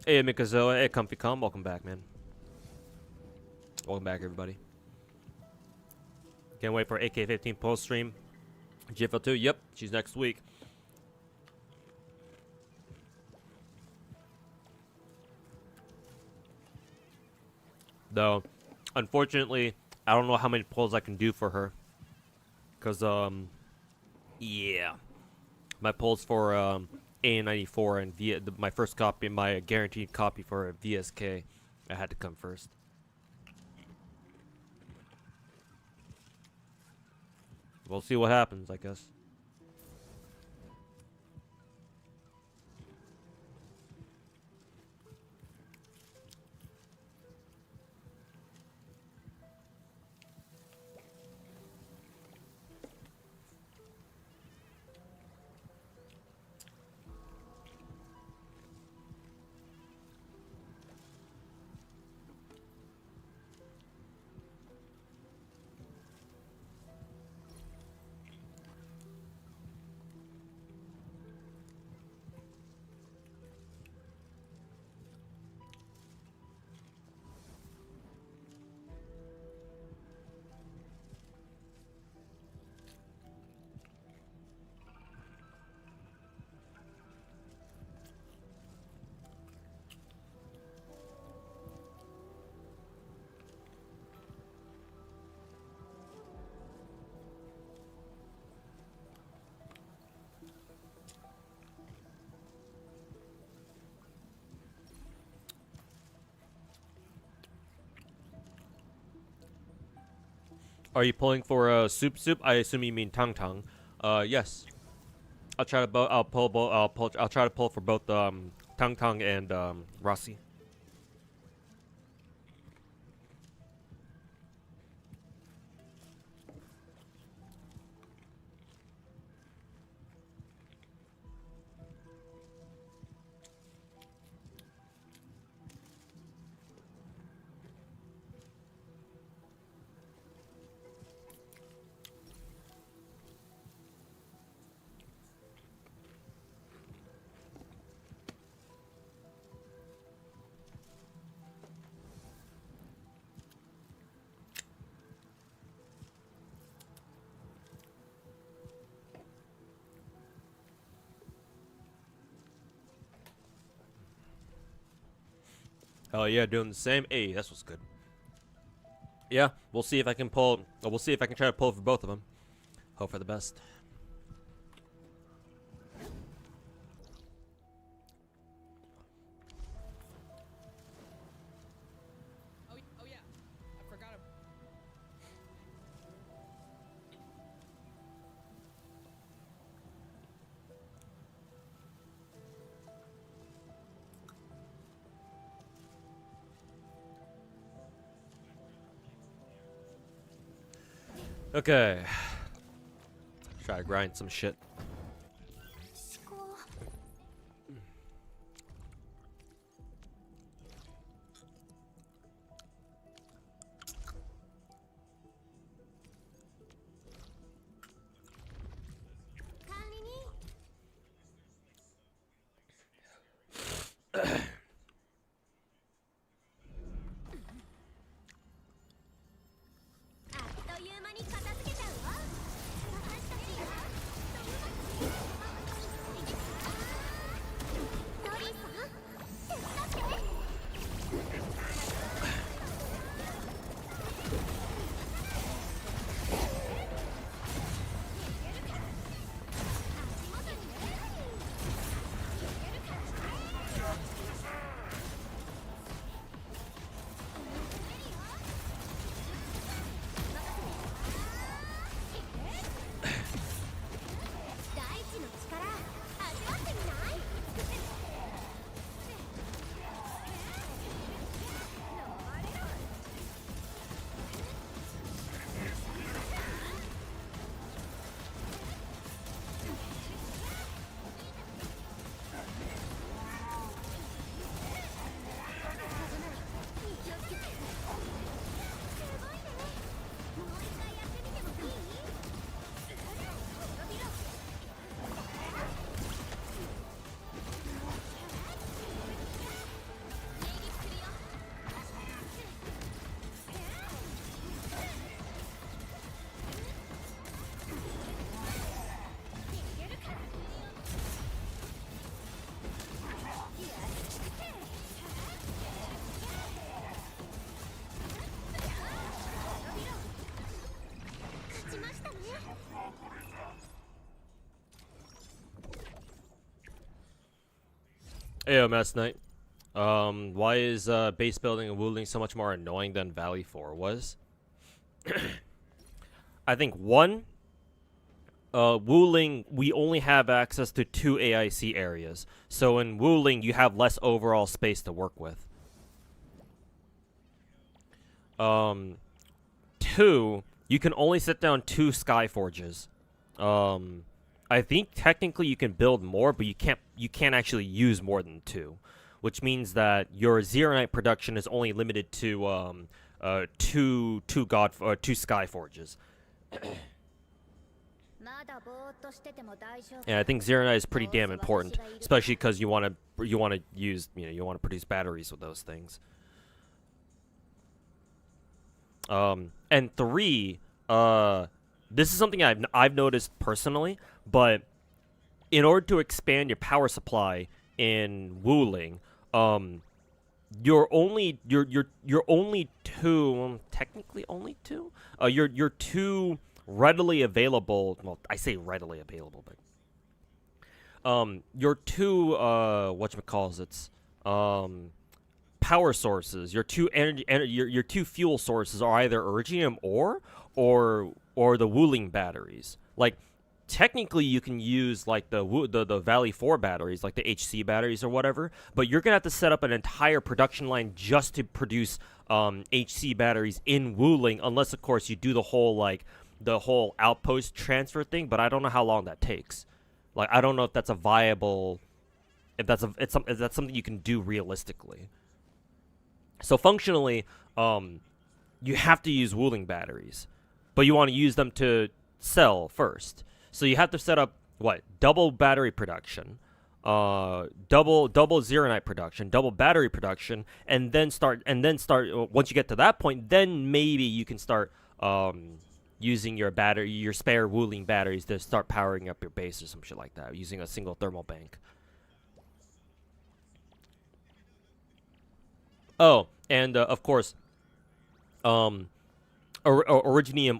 Hey, Mikazoa. Hey, Comfy Com. Welcome back, man. Welcome back, everybody. Can't wait for AK-15 post stream. GFL2. Yep, she's next week. Though, unfortunately, I don't know how many pulls I can do for her. Cause yeah, my pulls for A94 and my first copy, my guaranteed copy for VSK, I had to come first. We'll see what happens, I guess. Are you pulling for soup soup? I assume you mean tang tang. Yes. I'll try to I'll pull both. I'll try to pull for both tang tang and Rossi. Hell yeah, doing the same. Hey, that's what's good. Yeah, we'll see if I can pull. We'll see if I can try to pull for both of them. Hope for the best. Oh yeah, I forgot him. Okay. Try to grind some shit. Hey, Mass Knight. Why is base building and wooling so much more annoying than Valley 4 was? I think one, wooling, we only have access to 2 AIC areas. So in wooling, you have less overall space to work with. Two, you can only set down 2 sky forges. I think technically you can build more, but you can't actually use more than 2, which means that your Zeronite production is only limited to two sky forges. And I think Zeronite is pretty damn important, especially because you want to use, you want to produce batteries with those things. And 3, this is something I've noticed personally, but in order to expand your power supply in wooling, you're only two, technically only two. You're 2 readily available. Well, I say readily available, but your 2 whatchamacallits, power sources, your 2 your 2 fuel sources are either Iridium ore or the wooling batteries. Like technically you can use like the Valley 4 batteries, like the HC batteries or whatever, but you're gonna have to set up an entire production line just to produce HC batteries in wooling, unless of course you do the whole outpost transfer thing, but I don't know how long that takes. Like I don't know if that's a viable, if that's something you can do realistically. So functionally, you have to use wooling batteries, but you want to use them to sell first. So you have to set up double battery production, double Zeronite production, double battery production, and then start. Once you get to that point, then maybe you can start using your spare wooling batteries to start powering up your base or some shit like that, using a single thermal bank. Oh, and of course, Originium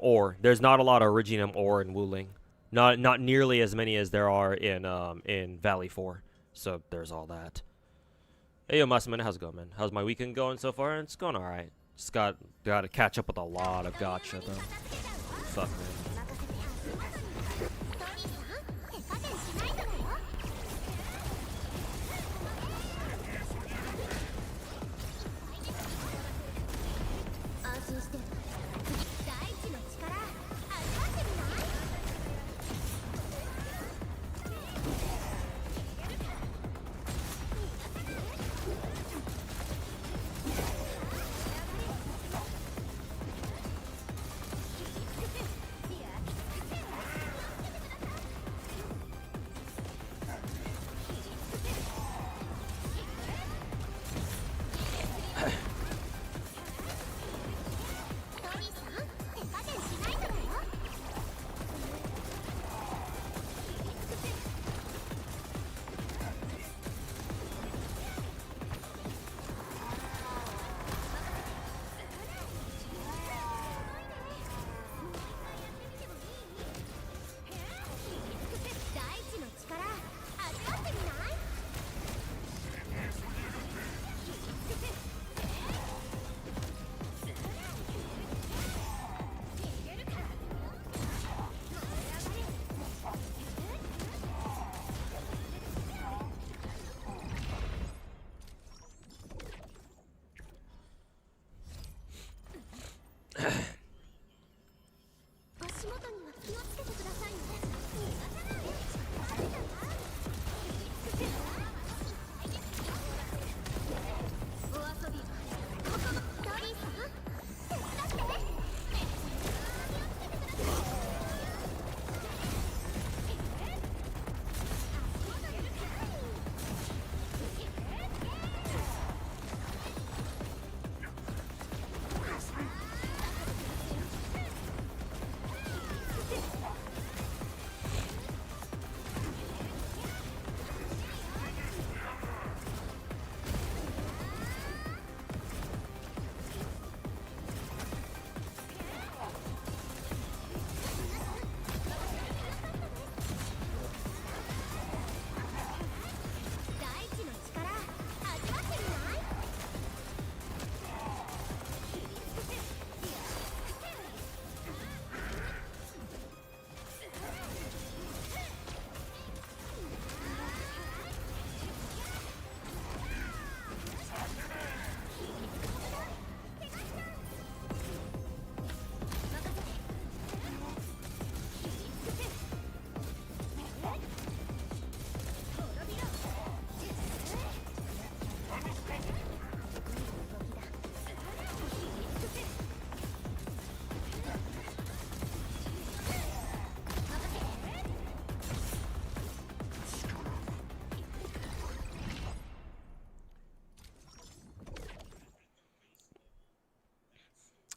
ore. There's not a lot of Originium ore in wooling. Not nearly as many as there are in Valley 4. So there's all that. Hey, yo, Masaman, how's it going, man? How's my weekend going so far? It's going all right. Just got to catch up with a lot of gacha though. Fuck, man.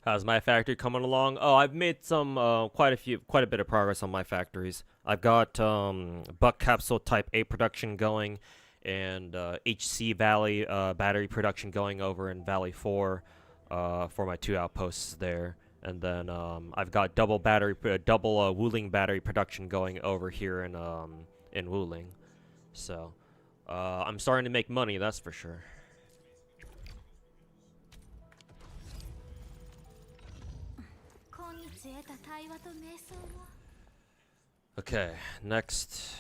How's my factory coming along? Oh, I've made some quite a bit of progress on my factories. I've got buck capsule type A production going, and HC Valley battery production going over in Valley 4 for my 2 outposts there. And then I've got double Wuling battery production going over here in Wuling. So I'm starting to make money, that's for sure. Okay, next.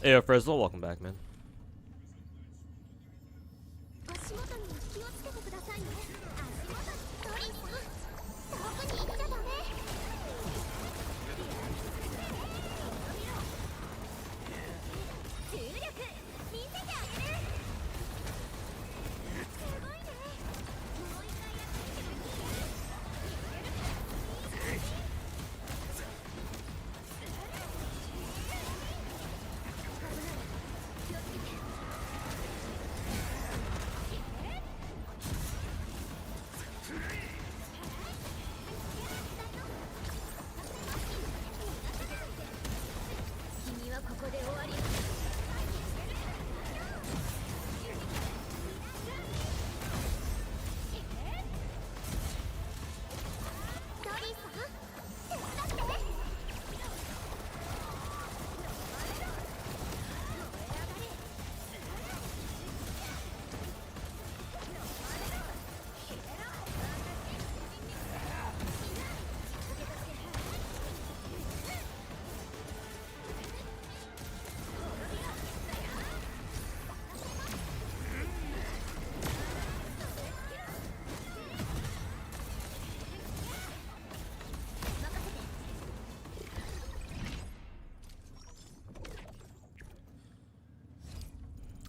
Hey, Frizzle, welcome back, man.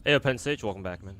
Hey, Penn Stage, welcome back, man.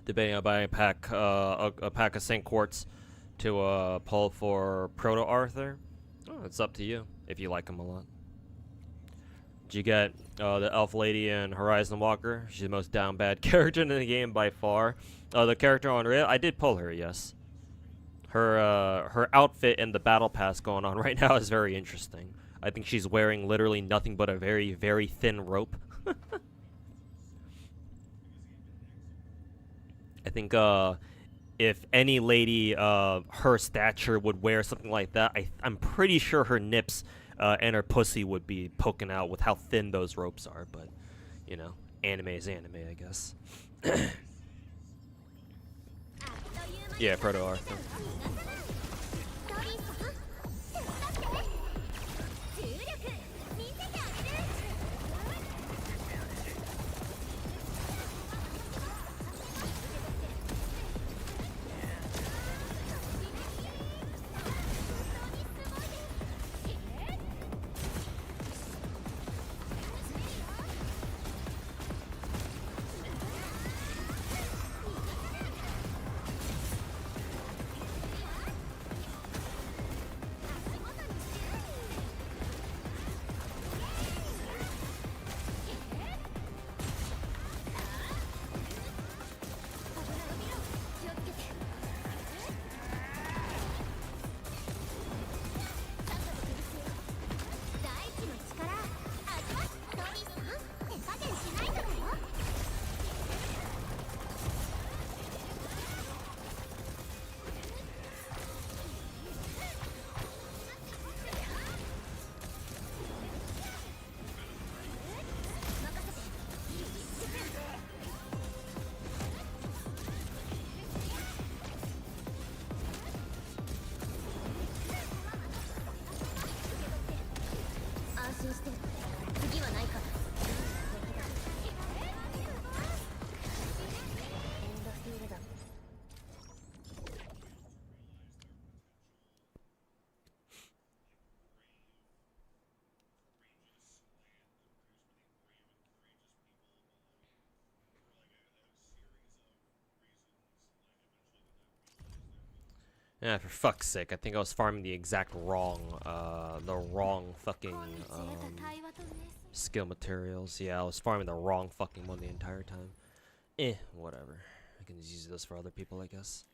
Debating on buying a pack of St. Quartz to pull for Proto Arthur. Oh, it's up to you. if you like him a lot. Did you get the elf lady in Horizon Walker? She's the most down bad character in the game by far. The character on Rail, I did pull her, yes. Her outfit and the battle pass going on right now is very interesting. I think she's wearing literally nothing but a very, very thin rope. I think if any lady her stature would wear something like that, I'm pretty sure her nips and her pussy would be poking out with how thin those ropes are. But, you know, anime is anime, I guess. Yeah, Proto Arthur. Yeah, for fuck's sake, I think I was farming the exact wrong fucking skill materials. Yeah, I was farming the wrong fucking one the entire time. Whatever. I can just use this for other people, I guess.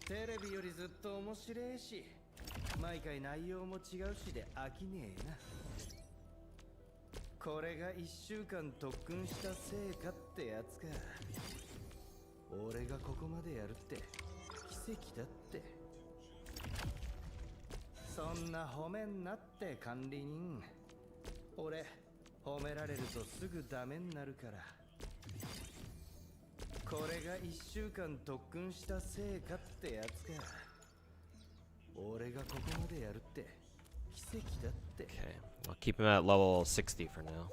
テレビよりずっと面白いし、毎回内容も違うしで飽きねえな。これが1週間特訓した成果ってやつか。俺がここまでやるって奇跡だって。そんな褒めんなって管理人。俺褒められるとすぐダメになるから。これが1週間特訓した成果ってやつか。俺がここまでやるって奇跡だって。 Okay, I'll keep him at level 60 for now.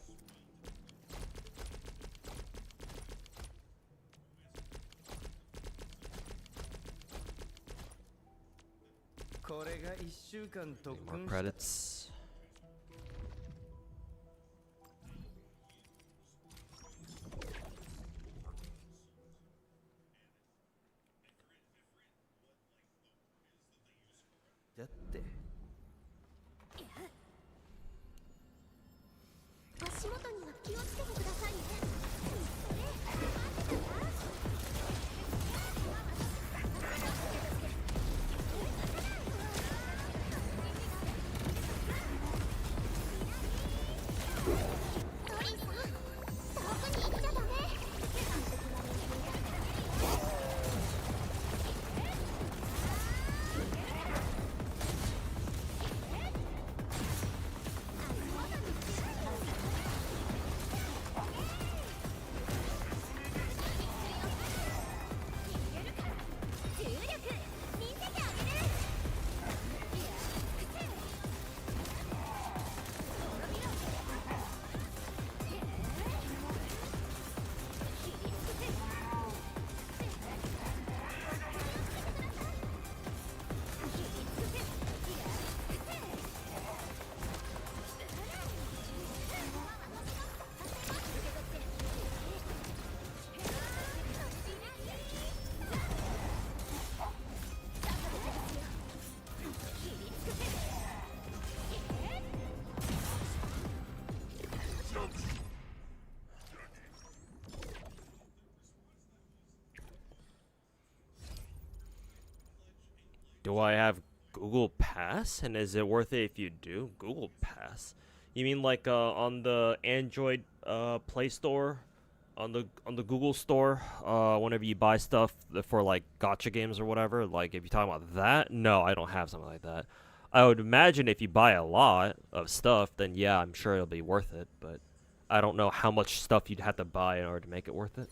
これが1週間特 More 訓 credits. Do I have Google Pass? And is it worth it if you do? Google Pass? You mean like on the Android Play Store? On the Google Store, whenever you buy stuff for like gotcha games or whatever, like if you're talking about that, no, I don't have something like that. I would imagine if you buy a lot of stuff, then yeah, I'm sure it'll be worth it, but I don't know how much stuff you'd have to buy in order to make it worth it.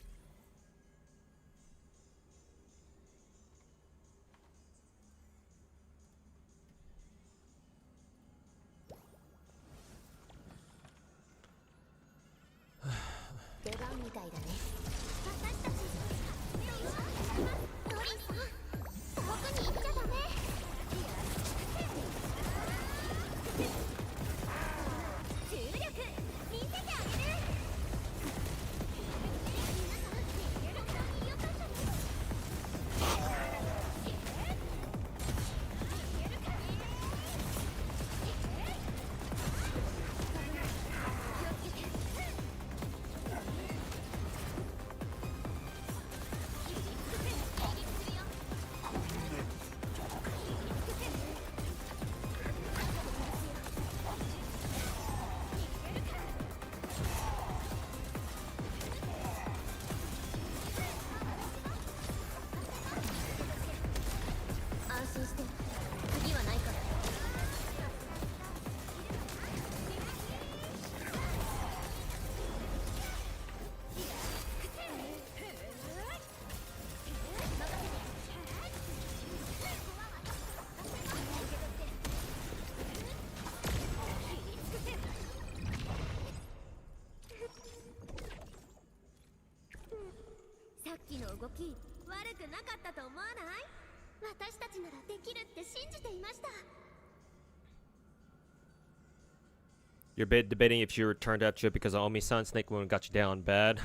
You're debating if you returned after it because of Omi-san. Snake Moon got you down bad.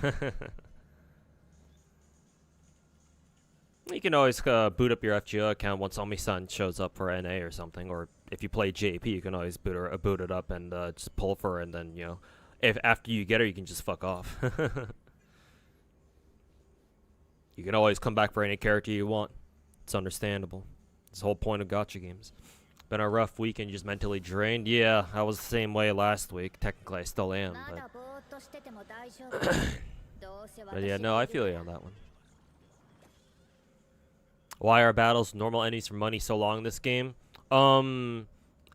You can always boot up your FGO account once Omi-san shows up for NA or something, or if you play JP, you can always boot it up and just pull for her, and then, you know, if after you get her, you can just fuck off. You can always come back for any character you want. It's understandable. It's the whole point of gacha games. Been a rough week and just mentally drained. Yeah, I was the same way last week. Technically, I still am, but yeah, no, I feel you on that one. Why are battles normal enemies for money so long in this game? I'm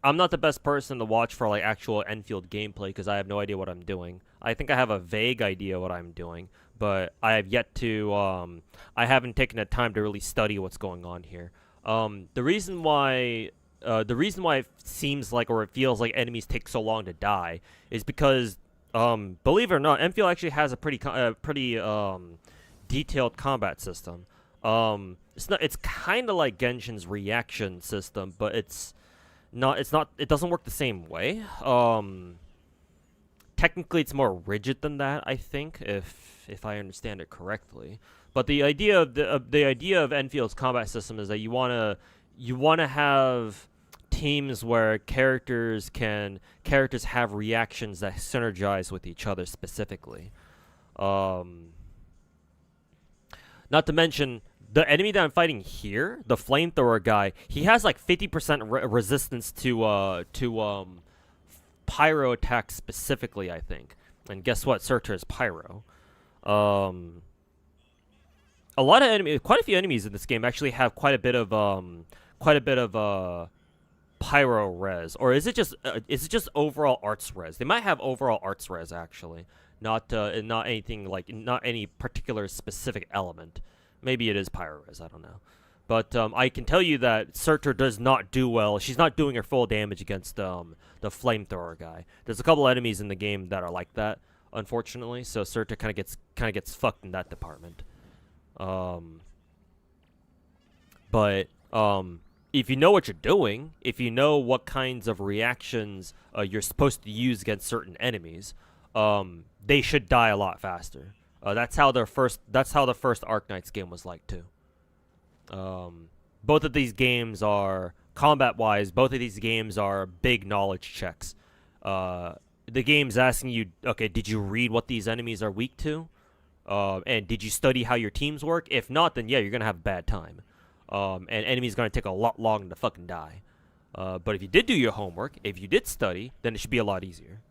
not the best person to watch for like actual endfield gameplay because I have no idea what I'm doing. I think I have a vague idea what I'm doing, but I have yet to. I haven't taken the time to really study what's going on here. The reason why it seems like, or it feels like, enemies take so long to die is because, believe it or not, endfield actually has a pretty detailed combat system. It's kind of like Genshin's reaction system, but it doesn't work the same way. Technically it's more rigid than that, I think, if I understand it correctly. But the idea of Enfield's combat system is that you want to have teams where characters have reactions that synergize with each other specifically. Not to mention, the enemy that I'm fighting here, the flamethrower guy, he has like 50% resistance to pyro attacks specifically, I think. And guess what? Surtur is pyro. Quite a few enemies in this game actually have quite a bit of pyro res, or is it just overall arts res? They might have overall arts res actually, not any particular specific element. Maybe it is pyro res, I don't know. But I can tell you that Surtur does not do well. She's not doing her full damage against the flamethrower guy. There's a couple enemies in the game that are like that, unfortunately. So Surtur kind of gets fucked in that department. But if you know what you're doing, if you know what kinds of reactions you're supposed to use against certain enemies, they should die a lot faster. That's how the first Arknights game was like too. Both of these games are, combat-wise, both of these games are big knowledge checks. The game's asking you, okay, did you read what these enemies are weak to? And did you study how your teams work? If not, then yeah, you're going to have a bad time. and enemies gonna take a lot longer to fucking die. But if you did do your homework, if you did study, then it should be a lot easier.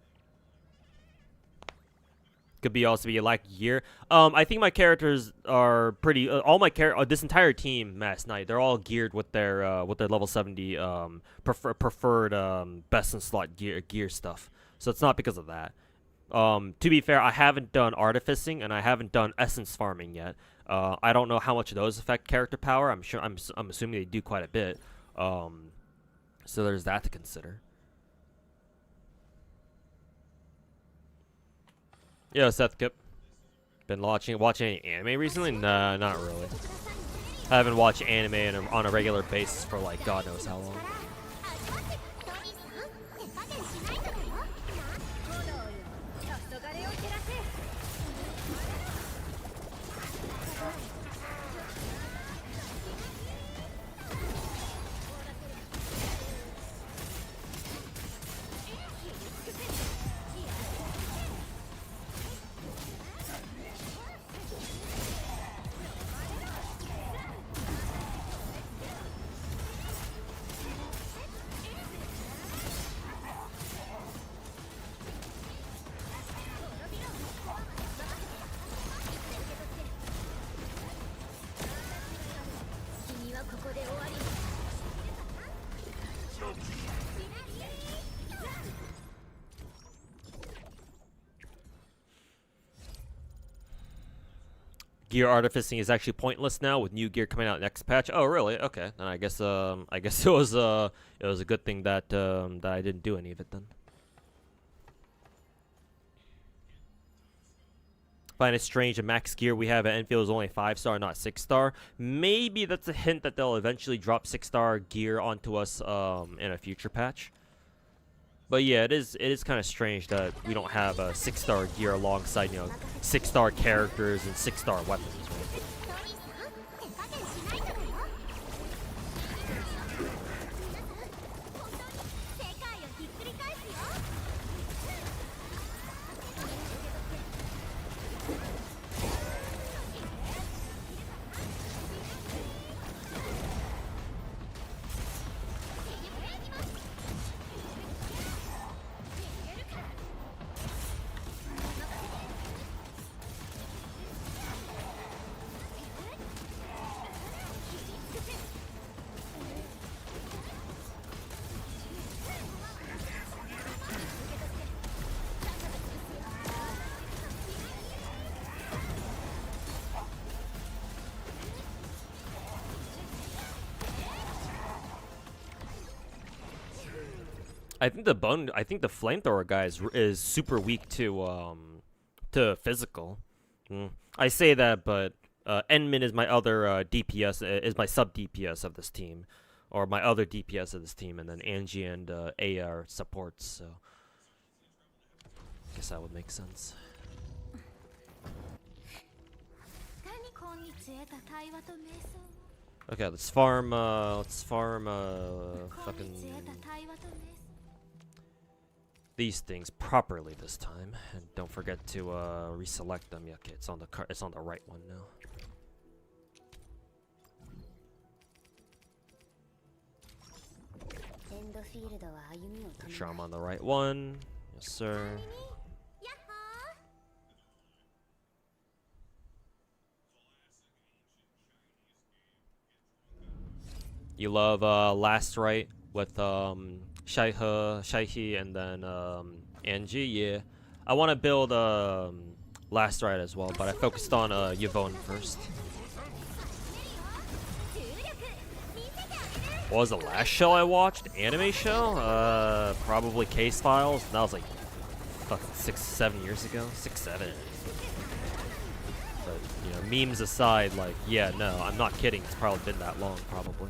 Could be also be like gear. I think my characters are pretty. All my this entire team, Mass Knight, they're all geared with their level 70 preferred best in slot gear stuff. So it's not because of that. To be fair, I haven't done artificing and I haven't done essence farming yet. I don't know how much those affect character power. I'm sure I'm assuming they do quite a bit. So there's that to consider. Yo, Seth Kip. Been watching any anime recently? Nah, not really. I haven't watched anime on a regular basis for like God knows how long. Gear artificing is actually pointless now with new gear coming out next patch. Oh, really? Okay, then I guess it was a good thing that that I didn't do any of it then. Find it strange the max gear we have at Enfield is only 5-star, not 6-star. Maybe that's a hint that they'll eventually drop 6-star gear onto us in a future patch. But yeah, it is kind of strange that we don't have a 6-star gear alongside, 6-star characters and 6-star weapons, right? I think the flamethrower guy is super weak to physical. I say that, but Enmin is my other DPS, is my sub DPS of this team, or my other DPS of this team, and then Angie and A are supports. So I guess that would make sense. Okay, let's farm fucking these things properly this time, and don't forget to reselect them. Yeah, okay, it's on the right one now. Make sure I'm on the right one. Yes, sir. You love Last Right with Shaihi and then Angie. Yeah, I want to build Last Right as well, but I focused on Yvonne first. What was the last show I watched? Anime show? Probably Case Files. That was like fucking 6-7 years ago. 6-7. But memes aside, like, yeah, no, I'm not kidding. It's probably been that long, probably.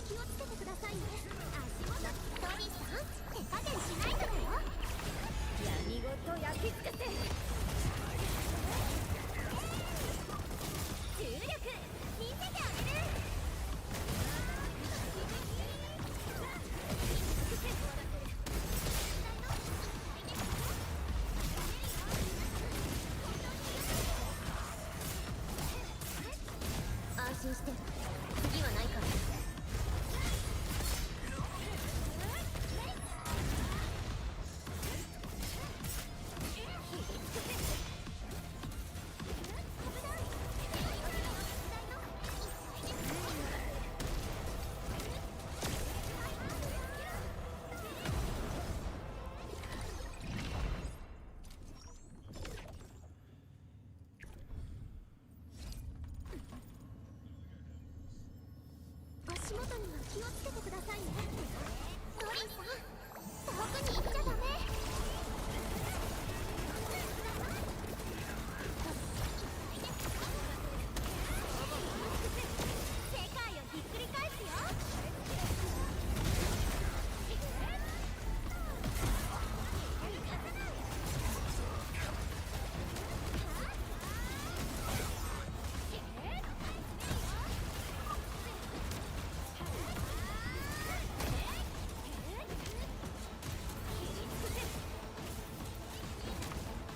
気をつけてくださいね。足元トリさん手加減しないでだよ。闇ごと焼き尽くせ。重力見せてあげる。安心して次はないから。足元には気をつけてくださいね。トリンさん、遠くに行っちゃダメ。世界をひっくり返すよ。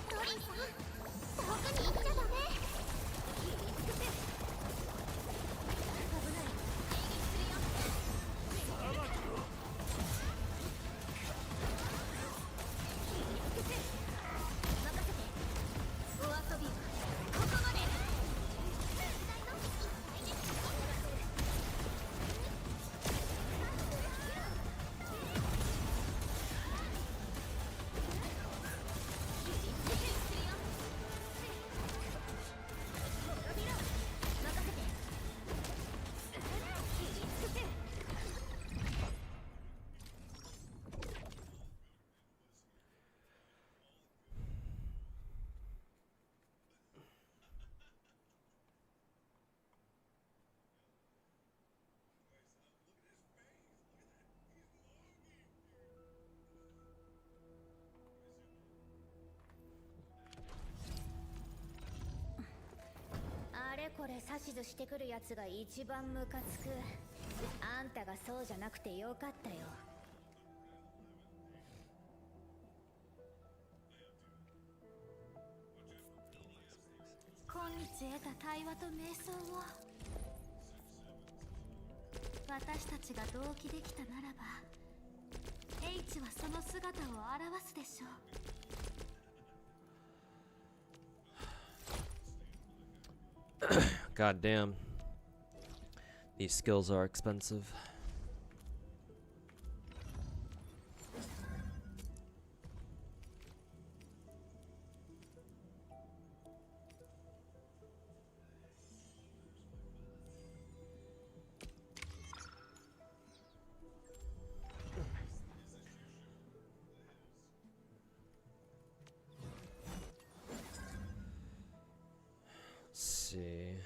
トリンさん、遠くに行っちゃダメ。危ない。任せて。お遊びはここまで。あれこれ指図してくるやつが一番ムカつく。あんたがそうじゃなくてよかったよ。今日得た対話と瞑想を私たちが同期できたならば H はその姿を表すでしょう。God damn. These skills are expensive. Let's see.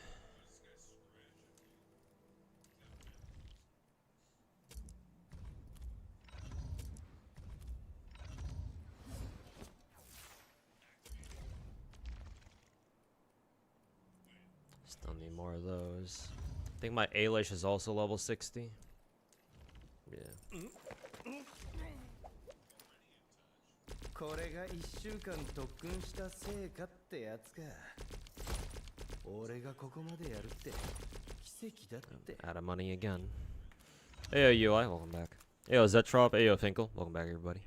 Still need more of those. I think my Ailish is also level 60. Yeah. これが1週間特訓した成果ってやつか。俺がここまでやるって奇跡だって。 Out of money again. Ayo UI, welcome back. Ayo Zetrop, Ayo Finkel, welcome back everybody.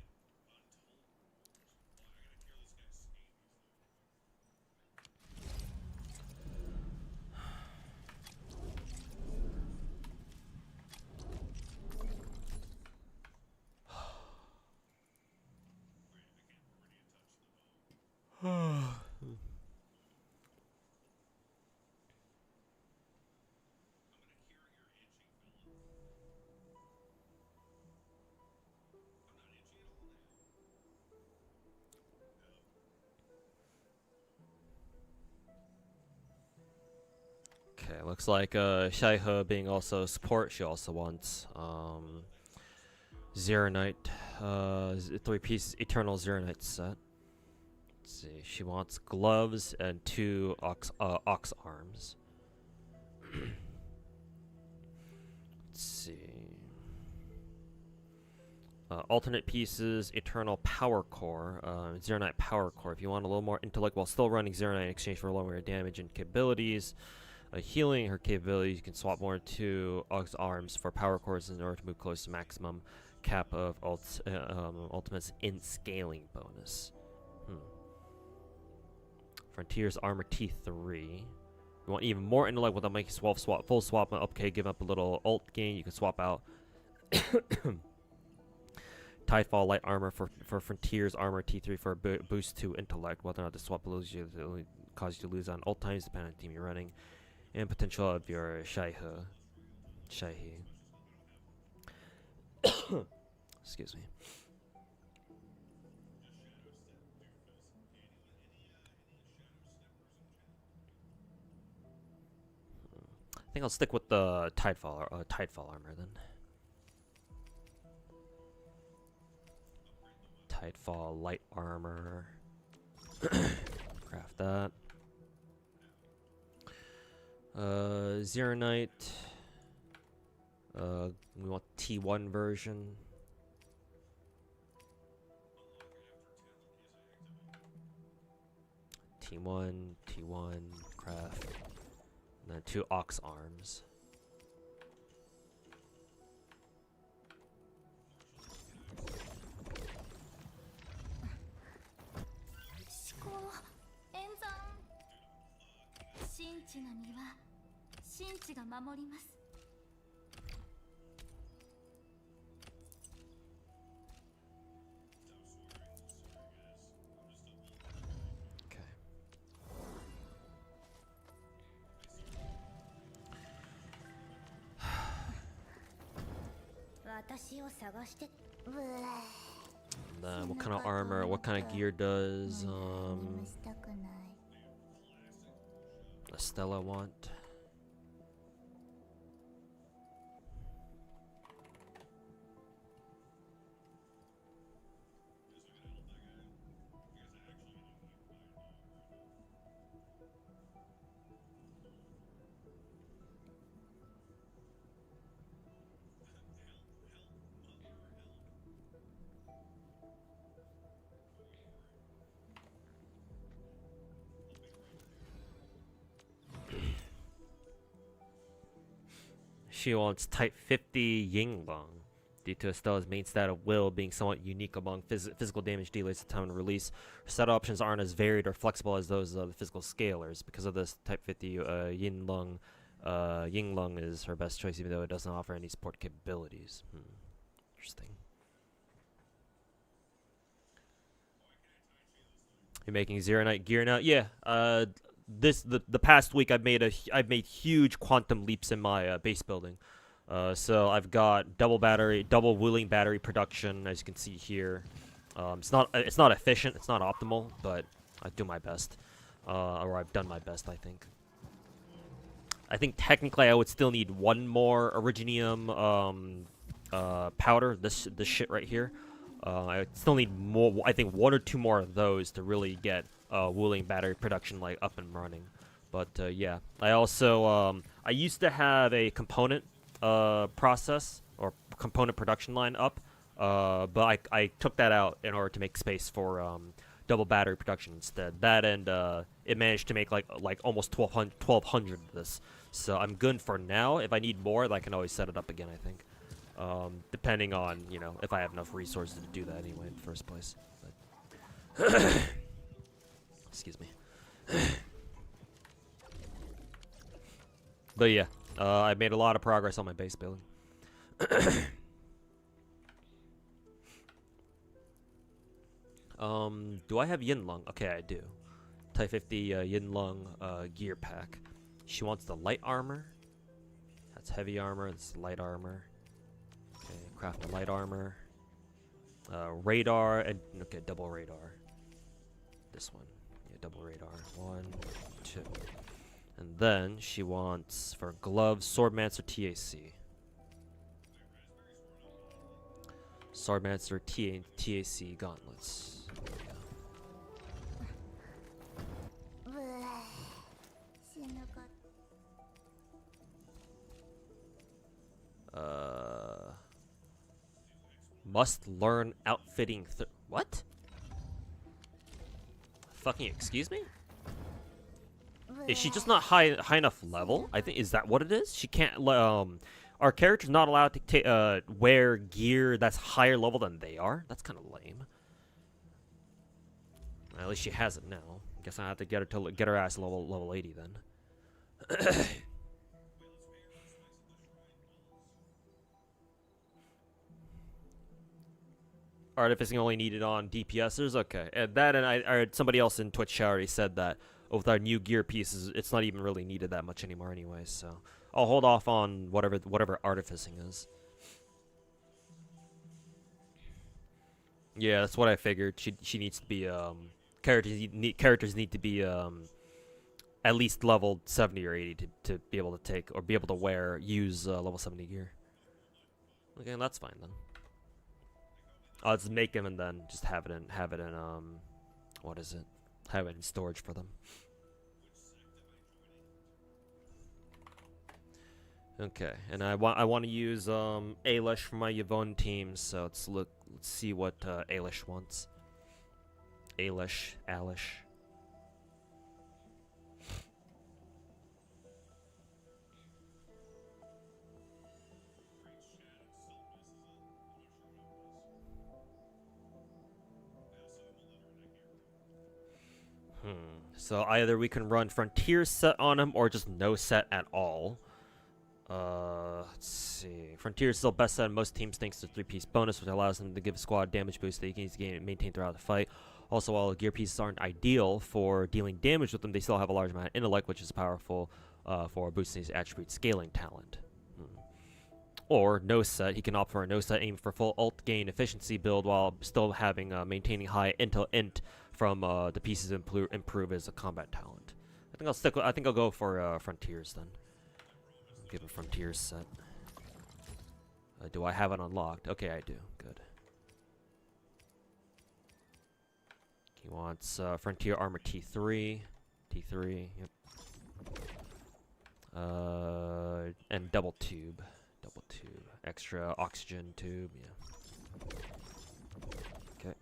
Okay, looks like Shaihe being also support, she also wants Zeronite, 3-piece Eternal Zeronite set. Let's see, she wants gloves and 2 ox arms. Let's see. Alternate pieces, Eternal Power Core, Zeronite Power Core. If you want a little more intellect while still running Zeronite in exchange for lower damage and capabilities, healing her capabilities, you can swap more to Ox Arms for Power Cores in order to move close to maximum cap of Ultimate's in scaling bonus. Frontier's Armor T3. You want even more intellect without making full swap. Okay, give up a little ult gain. You can swap out Tidefall Light Armor for Frontier's Armor T3 for a boost to intellect. Whether or not the swap will cause you to lose on ult times depending on the team you're running. And potential of your Shaihe. Excuse me. I think I'll stick with the Tidefall armor then. Tidefall light armor. Craft that. Zeronite. We want T1 version. T1, craft. And then 2 ox arms. Then what kind of armor, what kind of gear does Estella want? She wants type 50 Yinglong, due to Estella's main stat of will being somewhat unique among physical damage dealers at the time of release. Her set options aren't as varied or flexible as those of the physical scalers. Because of this, type 50 Yinglong is her best choice, even though it doesn't offer any support capabilities. Interesting. You're making Zeronite gear now? Yeah. The past week I've made huge quantum leaps in my base building. So I've got double wheeling battery production, as you can see here. It's not efficient, it's not optimal, but I do my best, or I've done my best. I think technically I would still need one more Originium powder. This shit right here. I still need more. I think 1 or 2 more of those to really get wheeling battery production like up and running. But yeah, I also I used to have a component process or component production line up, but I took that out in order to make space for double battery production instead. That and it managed to make like almost 1200 of this. So I'm good for now. If I need more, I can always set it up again, I think. Depending on, if I have enough resources to do that anyway in the first place. But excuse me. But yeah, I made a lot of progress on my base building. Do I have Yinlong? Okay, I do. Type 50 Yinlong gear pack. She wants the light armor. That's heavy armor. That's light armor. Okay, craft the light armor. Radar and okay, double radar. This one. Yeah, double radar. 1, 2. And then she wants for gloves, Swordmancer TAC. Swordmancer TAC gauntlets. Must learn outfitting. What? Fucking excuse me? Is she just not high enough level? I think, is that what it is? She can't our character's not allowed to wear gear that's higher level than they are. That's kind of lame. At least she has it now. Guess I have to get her ass level 80 then. Artificing only needed on DPSers? Okay. And I heard somebody else in Twitch chat already said that with our new gear pieces, it's not even really needed that much anymore anyway, so I'll hold off on whatever artificing is. Yeah, that's what I figured. She needs to be characters need to be at least level 70 or 80 to be able to take or be able to use level 70 gear. Okay, that's fine then. I'll just make them and then just have it in what is it? Have it in storage for them. Okay, and I want to use Ailish for my Yvonne team, so let's see what Ailish wants. Alish. So either we can run Frontier set on him or just no set at all. Let's see. Frontier is still best set on most teams thanks to 3-piece bonus, which allows them to give a squad damage boost that you can gain and maintain throughout the fight. Also, while gear pieces aren't ideal for dealing damage with them, they still have a large amount of intellect, which is powerful for boosting his attribute scaling talent. Or no set. He can opt for a no set, aim for full ult gain efficiency build while still having maintaining high int from the pieces improve as a combat talent. I think I'll go for Frontiers then. Give him Frontiers set. Do I have it unlocked? Okay, I do. Good. He wants Frontier Armor T3. T3, yep. And double tube. Extra oxygen tube, yeah. Okay.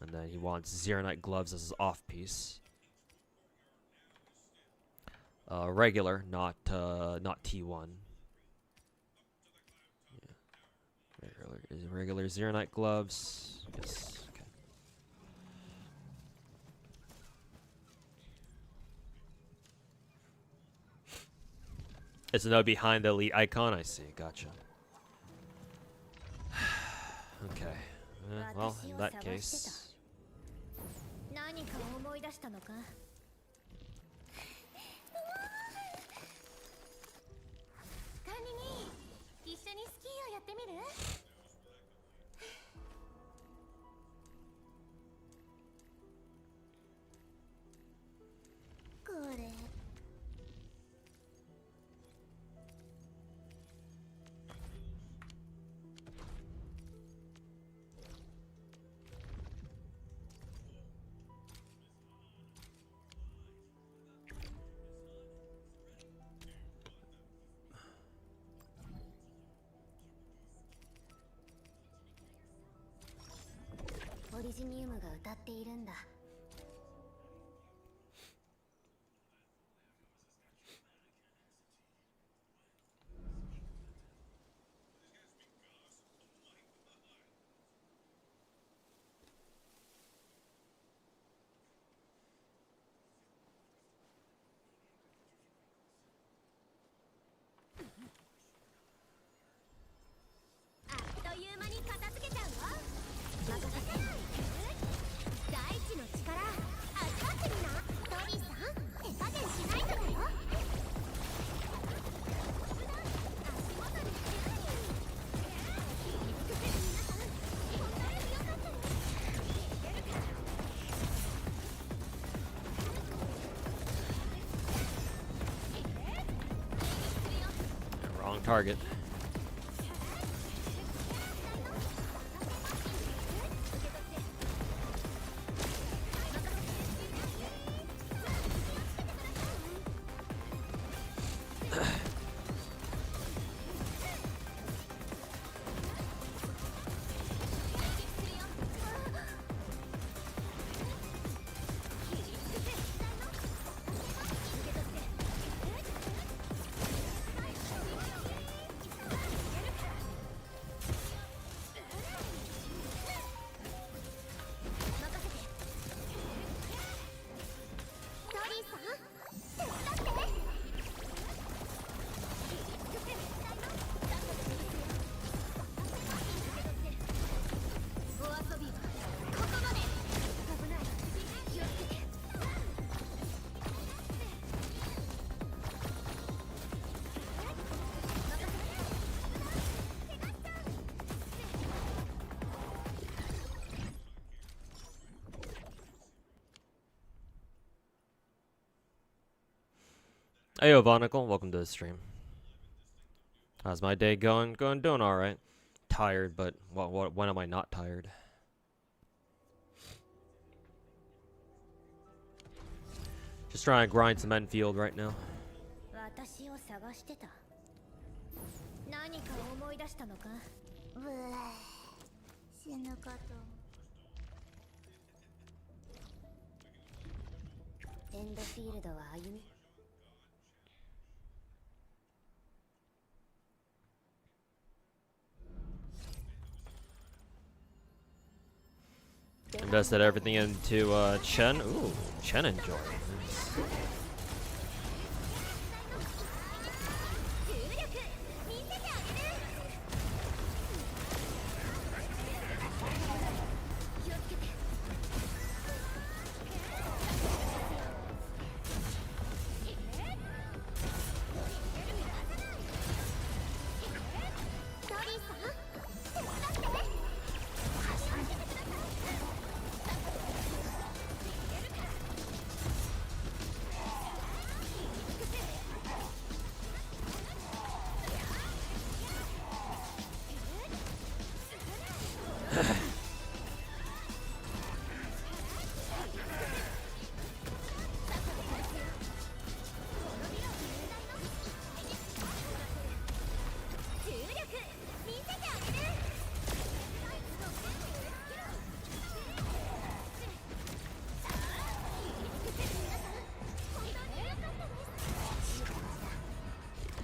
And then he wants Zeronite gloves as his off-piece. Regular, not T1. Yeah. Regular Zeronite gloves. Yes. Okay. It's a note behind the elite icon. I see. Gotcha. Okay. Well, in that case. wrong target. Hey, Ovonical, welcome to the stream. How's my day going? Doing all right. Tired, but when am I not tired? Just trying to grind some endfield right now. 私を探してた。何か思い出したのか？ブー、死ぬかと。エンドフィールドは歩み。Invested everything into Chen. Ooh, Chen enjoying this.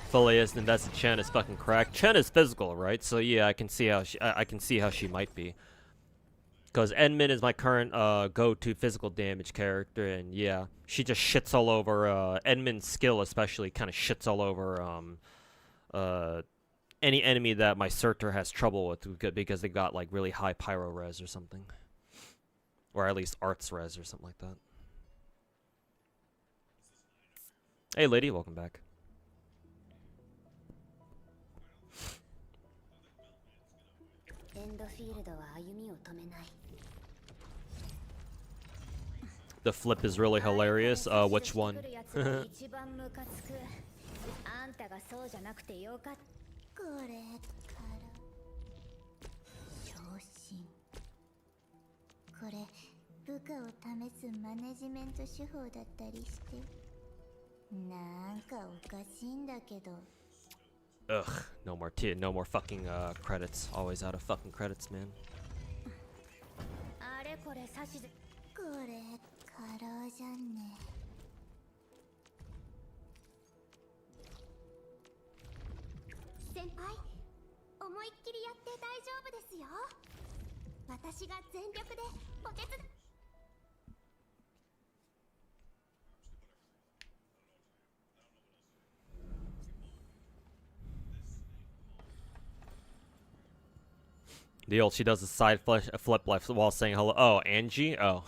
Fully is invested. Chen is fucking cracked. Chen is physical, right? So yeah, I can see how she might be. Because Edmund is my current go-to physical damage character, and yeah, she just shits all over. Edmund's skill especially kind of shits all over any enemy that my Surtur has trouble with because they got like really high pyro res or something, or at least arts res or something like that. Hey, lady, welcome back. The flip is really hilarious. Which one? Ugh, no more fucking credits. Always out of fucking credits, man. The old she does a side flip left while saying hello. Oh, Angie? Oh.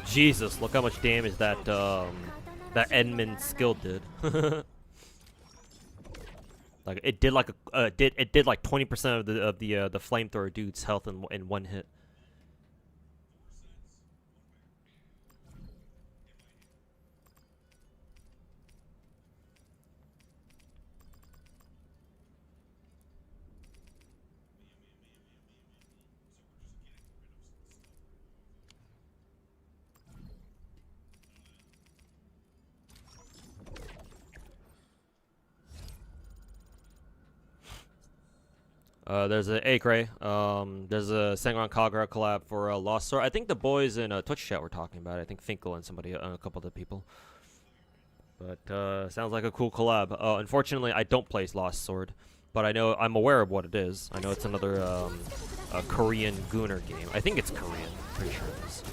Jesus, look how much damage that that Edmund skill did. Like it did like a it did like 20% of the flamethrower dude's health in one hit. There's a Acre. There's a Sangron Kagura collab for Lost Sword. I think the boys in Twitch chat were talking about it. I think Finkel and somebody, a couple of people. But sounds like a cool collab. Unfortunately, I don't play Lost Sword, but I'm aware of what it is. I know it's another a Korean Gunner game. I think it's Korean. Pretty sure it is.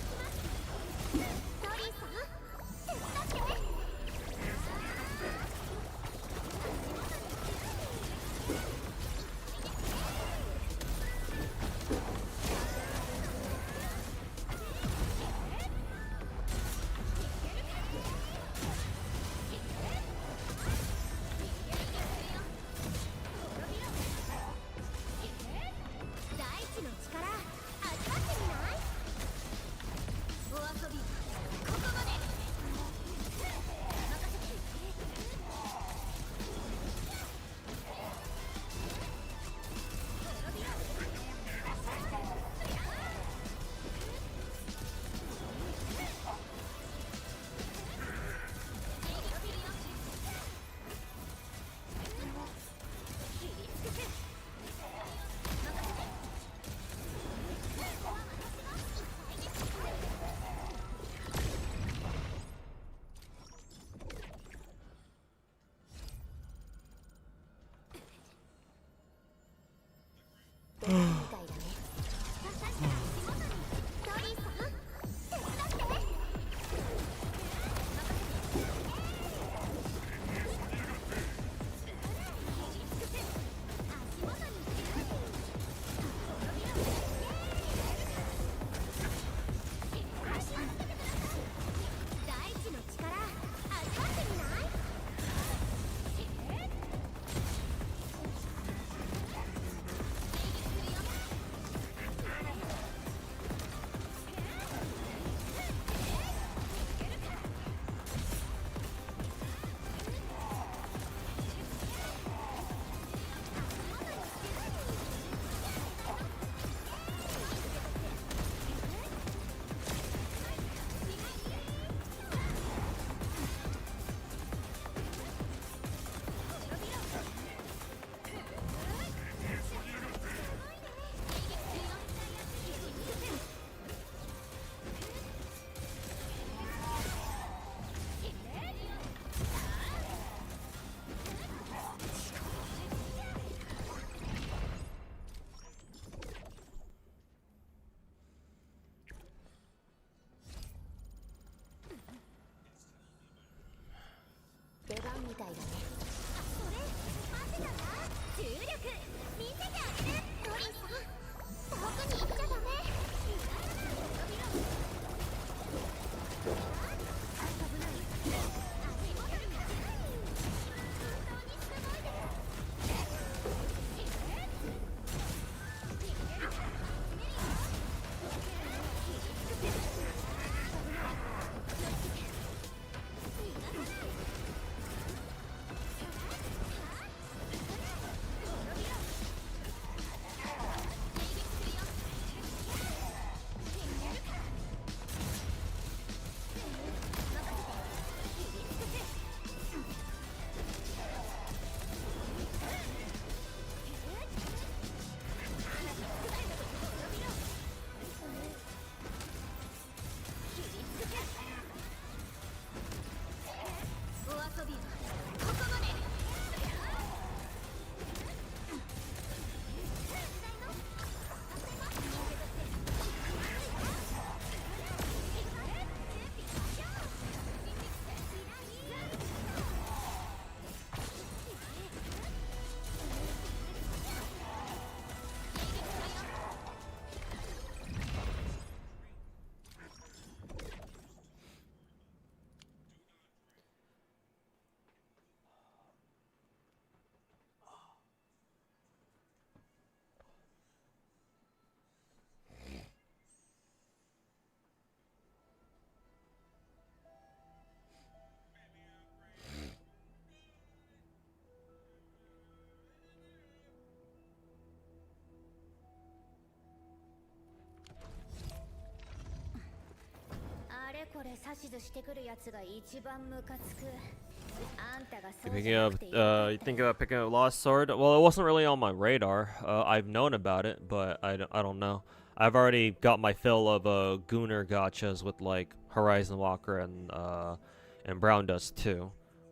You think about picking up Lost Sword? Well, it wasn't really on my radar. I've known about it, but I don't know. I've already got my fill of Gunner gachas with like Horizon Walker and Brown Dust too.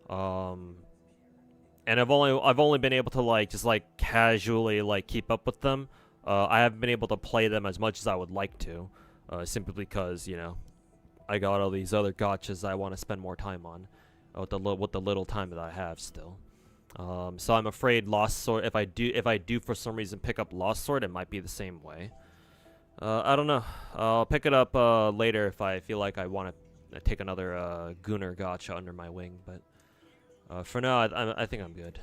And I've only been able to like just like casually like keep up with them. I haven't been able to play them as much as I would like to, simply because, you know, I got all these other gachas I want to spend more time on, with the little time that I have still. So I'm afraid Lost Sword. If I do for some reason pick up Lost Sword, it might be the same way. I don't know. I'll pick it up later if I feel like I want to take another Gunner gacha under my wing. But for now, I think I'm good.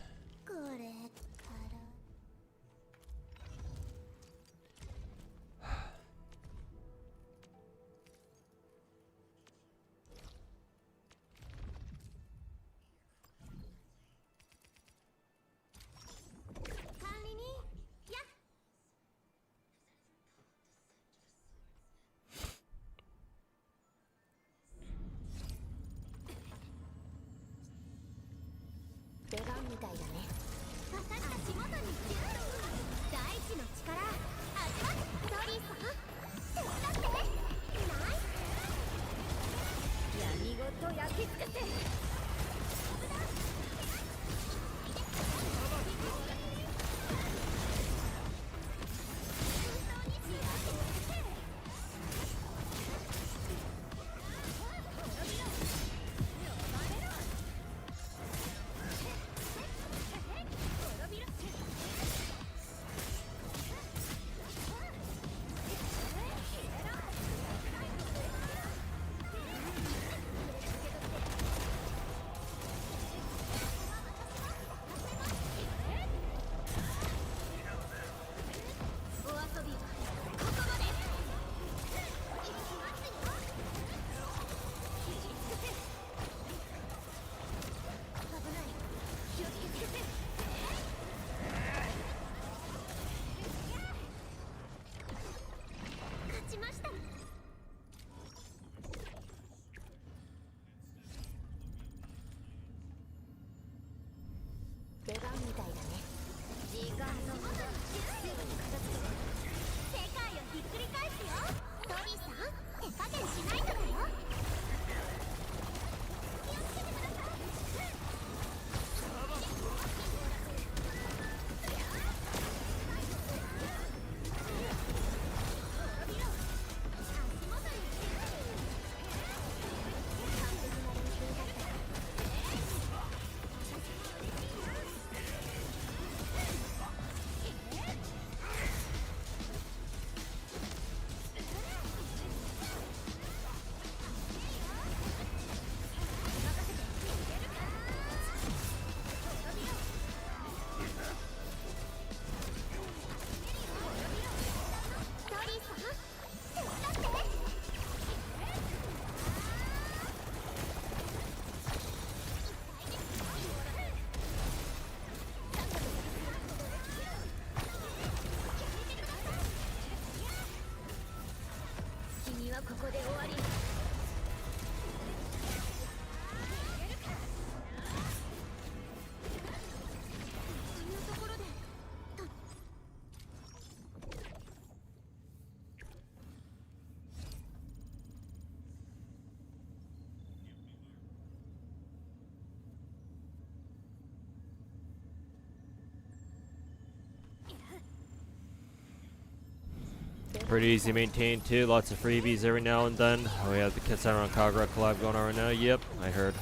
Pretty easy to maintain too, lots of freebies every now and then. Oh, we have the Kitsana and Kagura collab going on right now. Yep, I heard.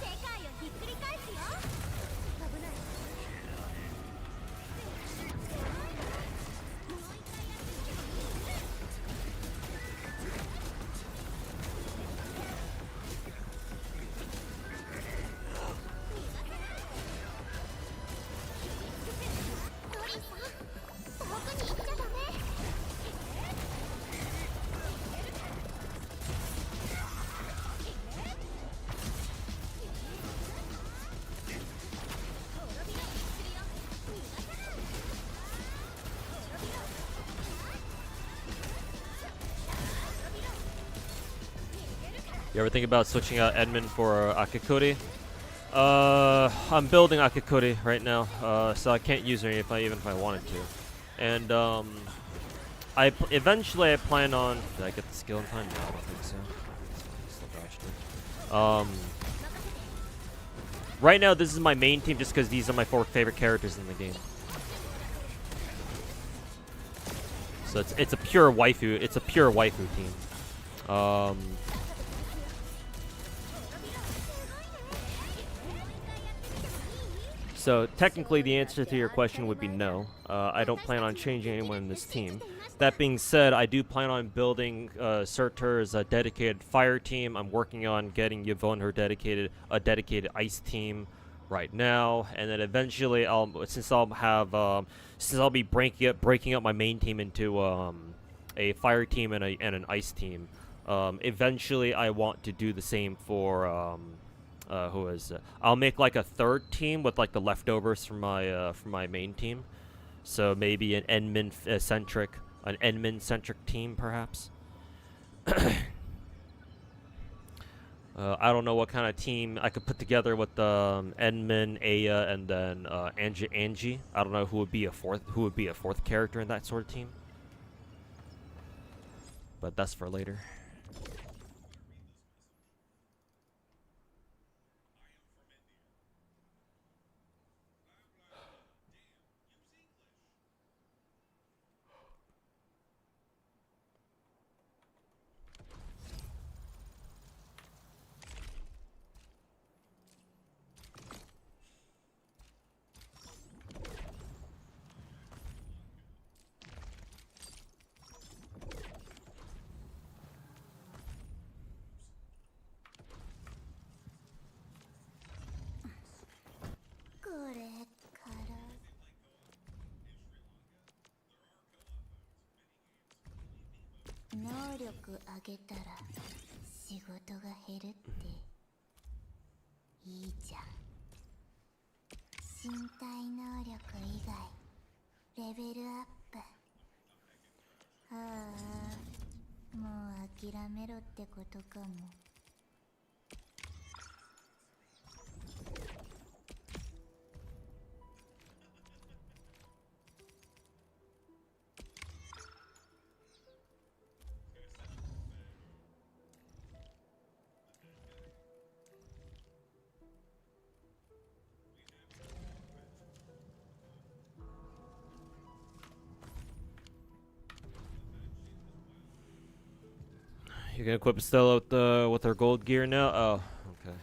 You ever think about switching out Edmund for Akikuri? I'm building Akikuri right now, so I can't use her even if I wanted to. And eventually I plan on. Did I get the skill in time? No, I don't think so. Still dodged it. Right now this is my main team just because these are my 4 favorite characters in the game. So it's a pure waifu. It's a pure waifu team. So technically the answer to your question would be no. I don't plan on changing anyone in this team. That being said, I do plan on building Surtur's dedicated fire team. I'm working on getting Yvonne her dedicated ice team right now, and then eventually since I'll be breaking up my main team into a fire team and an ice team. Eventually I want to do the same for I'll make like a 3rd team with like the leftovers from my main team. So maybe an Endman centric team perhaps. I don't know what kind of team I could put together with Endman, Aya, and then Angie. I don't know who would be a fourth character in that sort of team. But that's for later. You're gonna equip Stella with her gold gear now? Oh, okay.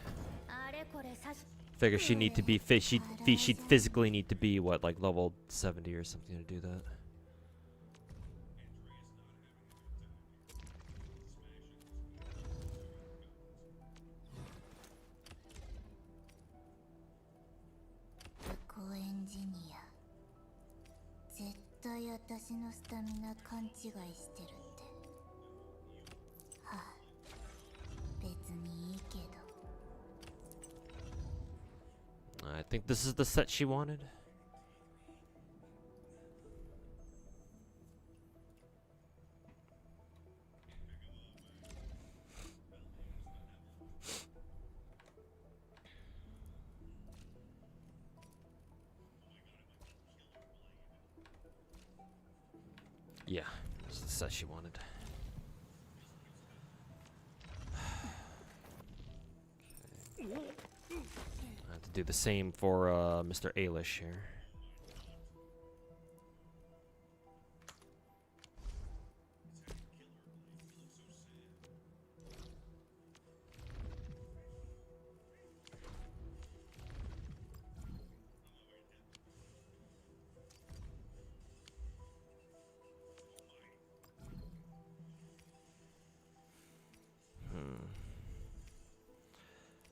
Figure she'd physically need to be what, like level 70 or something to do that. I think this is the set she wanted. Yeah, this is the set she wanted. I have to do the same for Mr. Ailish here.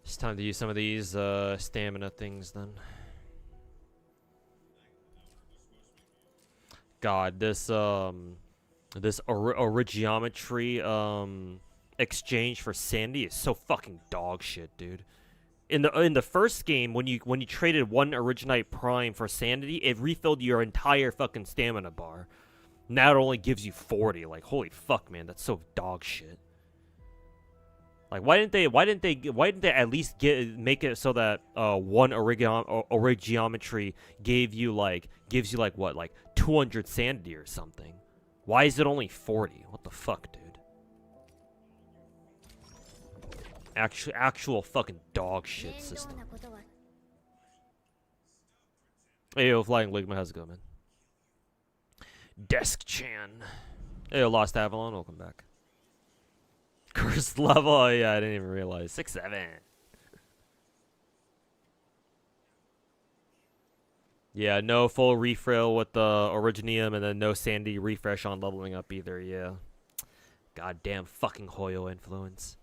It's time to use some of these stamina things then. God, this origiometry exchange for Sanity is so fucking dog shit, dude. In the first game, when you traded one Originite Prime for Sanity, it refilled your entire fucking stamina bar. Now it only gives you 40. Like, holy fuck, man, that's so dog shit. Like, why didn't they at least make it so that one origiometry gives you like what, like 200 sanity or something? Why is it only 40? What the fuck, dude? Actual fucking dog shit system. Hey, yo, Flying Ligma, how's it going, man? Desk Chan. Hey, yo, Lost Avalon, welcome back. Cursed level? Oh, yeah, I didn't even realize. 6-7. Yeah, no full refill with the Originium, and then no Sandy refresh on leveling up either, yeah. Goddamn fucking Hoyo influence.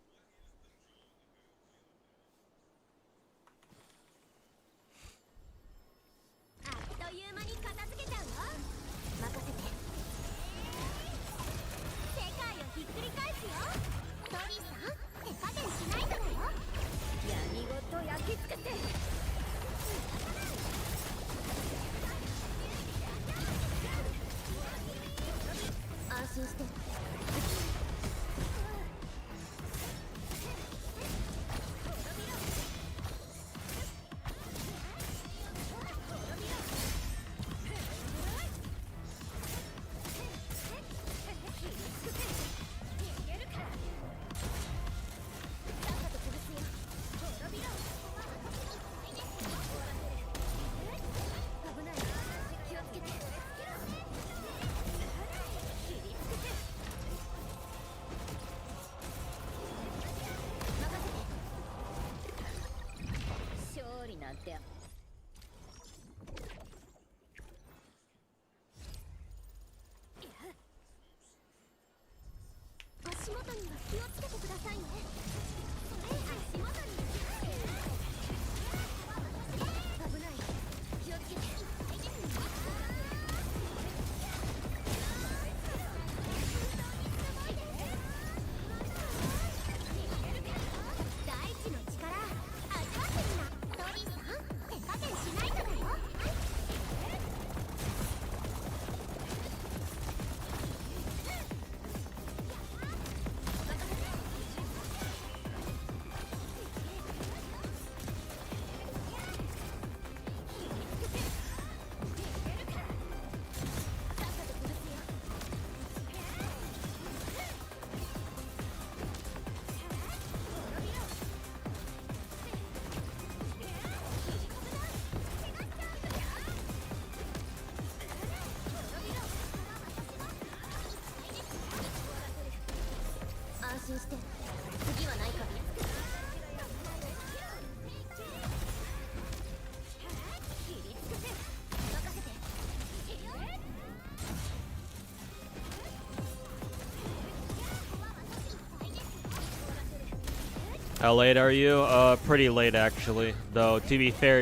How late are you? Pretty late actually. Though to be fair,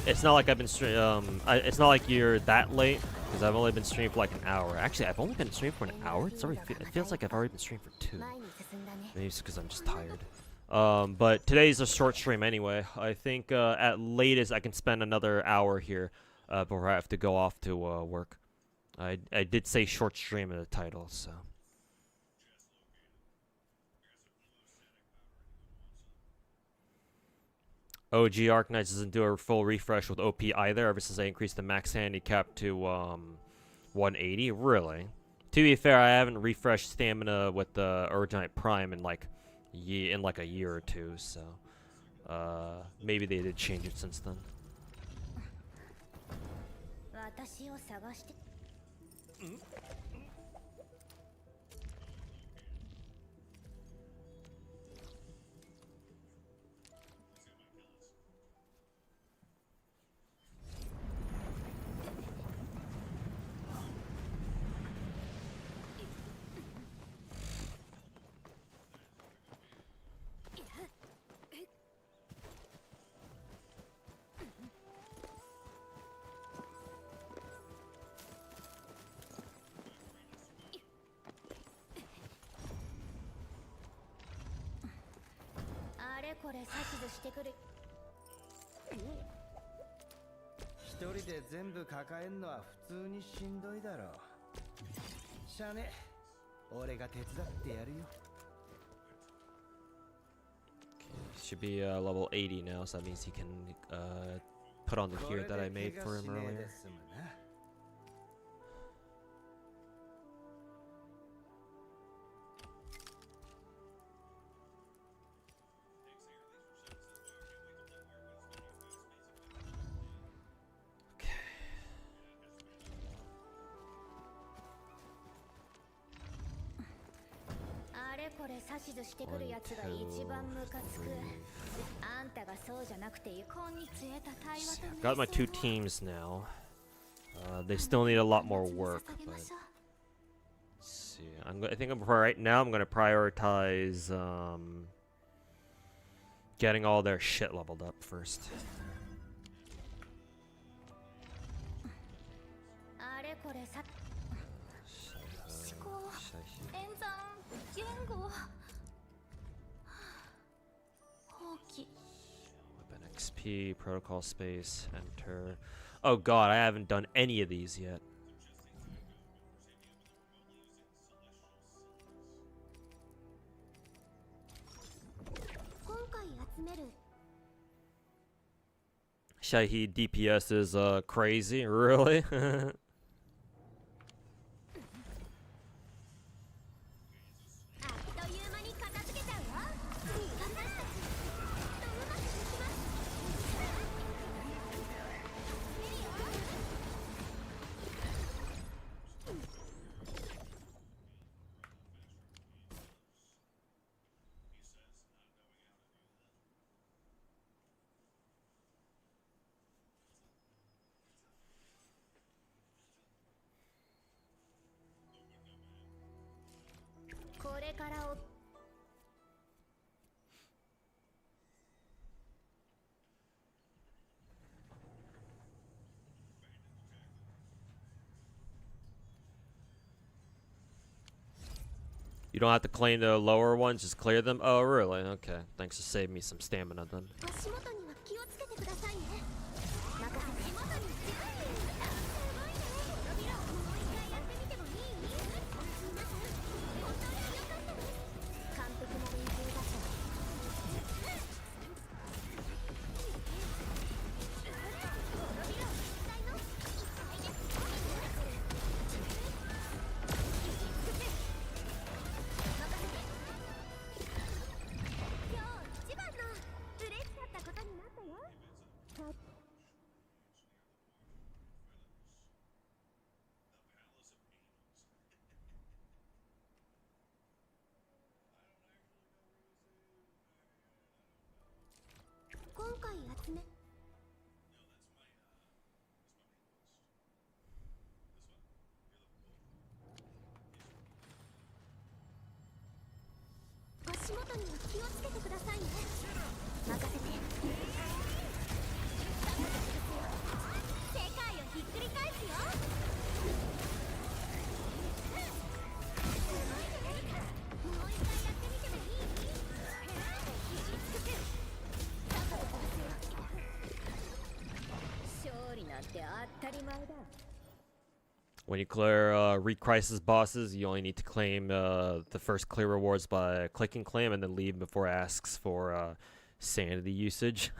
it's not like I've been it's not like you're that late because I've only been streaming for like an hour. Actually, I've only been streaming for an hour. It feels like I've already been streaming for 2. Maybe it's because I'm just tired. But today's a short stream anyway. I think at latest I can spend another hour here before I have to go off to work. I did say short stream in the title, so. OG Arknights doesn't do a full refresh with OP either, ever since I increased the max handicap to 180. Really? To be fair, I haven't refreshed stamina with the Urgent Prime in like a year or 2, so maybe they did change it since then.一人で全部抱えんのは普通にしんどいだろう。しゃあね、俺が手伝ってやるよ。should be level 80 now, so that means he can put on the gear that I made for him earlier. Got my 2 teams now. They still need a lot more work, but let's see. I think right now I'm gonna prioritize getting all their shit leveled up first. Weapon XP, protocol space, enter. Oh god, I haven't done any of these yet. Shahid DPS is crazy, really? You don't have to claim the lower ones, just clear them? Oh, really? Okay. Thanks for saving me some stamina then. When you clear re-crisis bosses, you only need to claim the first clear rewards by clicking claim and then leave before it asks for sanity usage.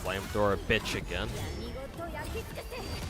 Flamethrower bitch again. 見事焼き尽くせ。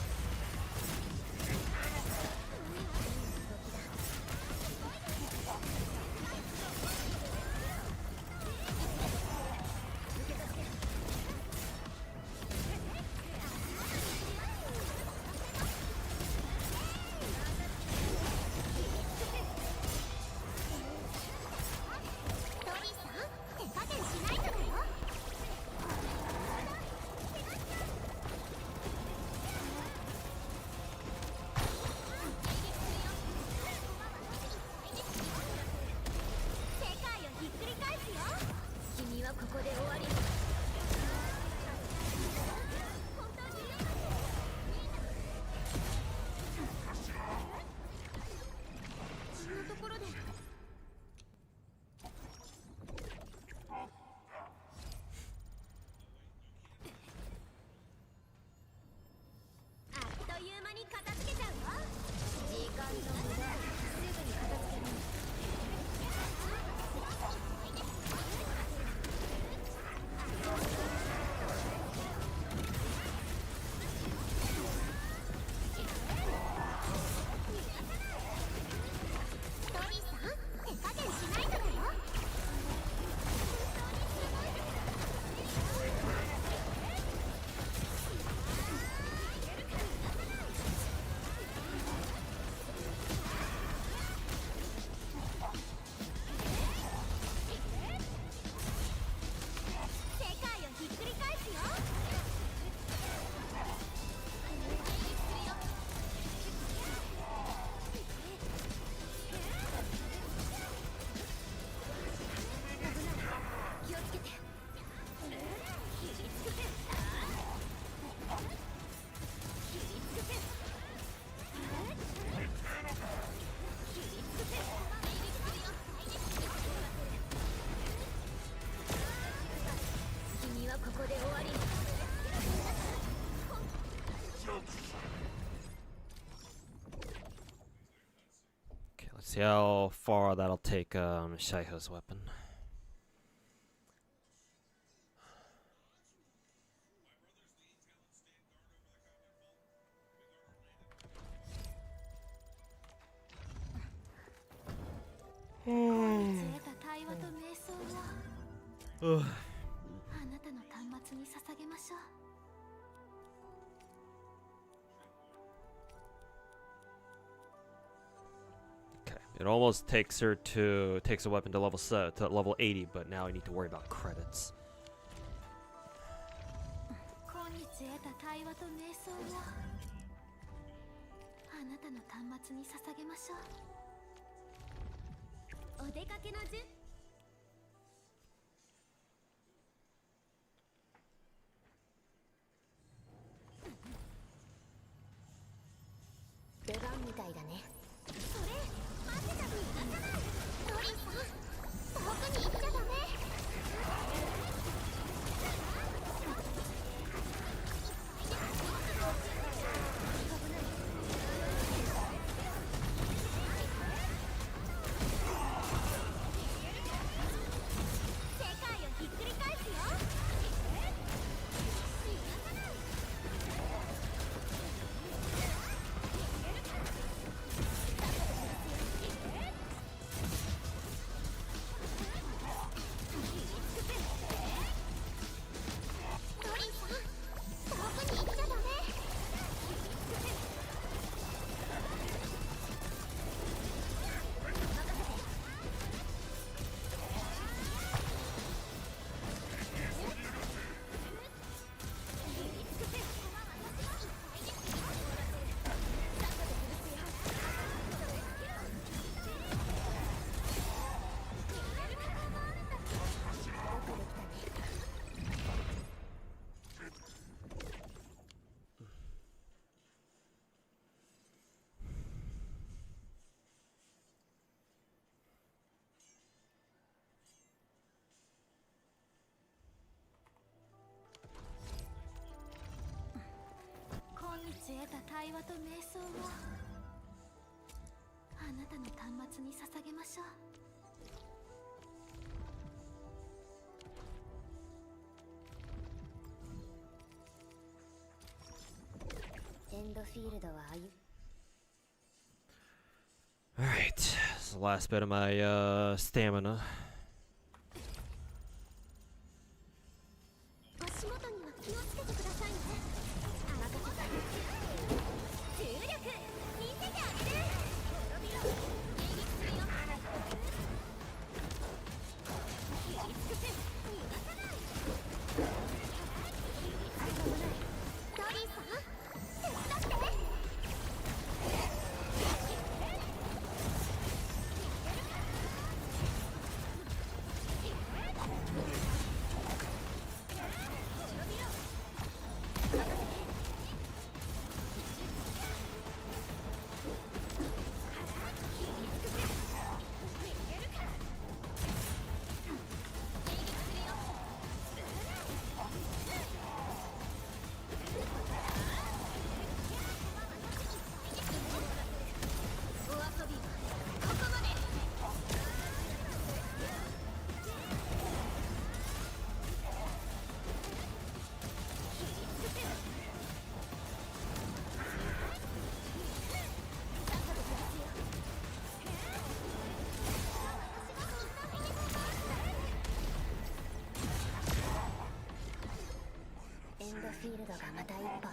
See how far that'll take Shaiho's weapon. It almost takes a weapon to level 80, but now I need to worry about credits. 今日得た対話と瞑想をあなたの端末に捧げましょう。お出かけの準出番みたいだね。それ待ってた分行かない。トリさん、遠くに行っちゃダメ。得た対話と瞑想をあなたの端末に捧げましょう。ドフィールドはAlright, this is the last bit of my stamina. 足元には気をつけてくださいね。任せた。重力見せてあげる。滅びろ。迎撃するよ。切り尽くせ。逃がさない。ダディさん、手伝って。エンドフィールドがまた一本。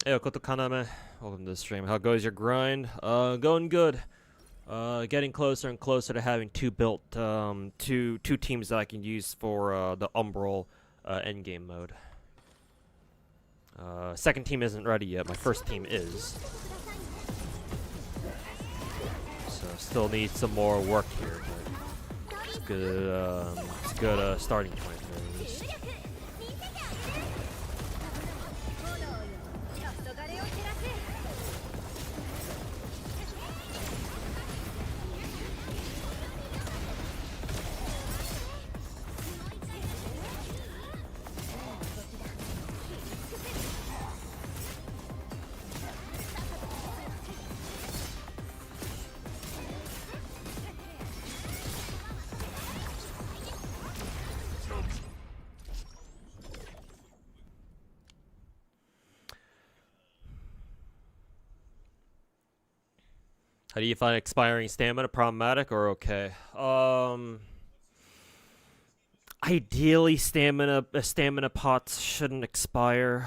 Hey, Okoto Kaname. Welcome to the stream. How goes your grind? Going good. Getting closer and closer to having two teams that I can use for the Umbral endgame mode. Second team isn't ready yet. My first team is. So still need some more work here, but it's good. It's a good starting point for at least. 'How do you find expiring stamina? Problematic or okay? Ideally, stamina pots shouldn't expire.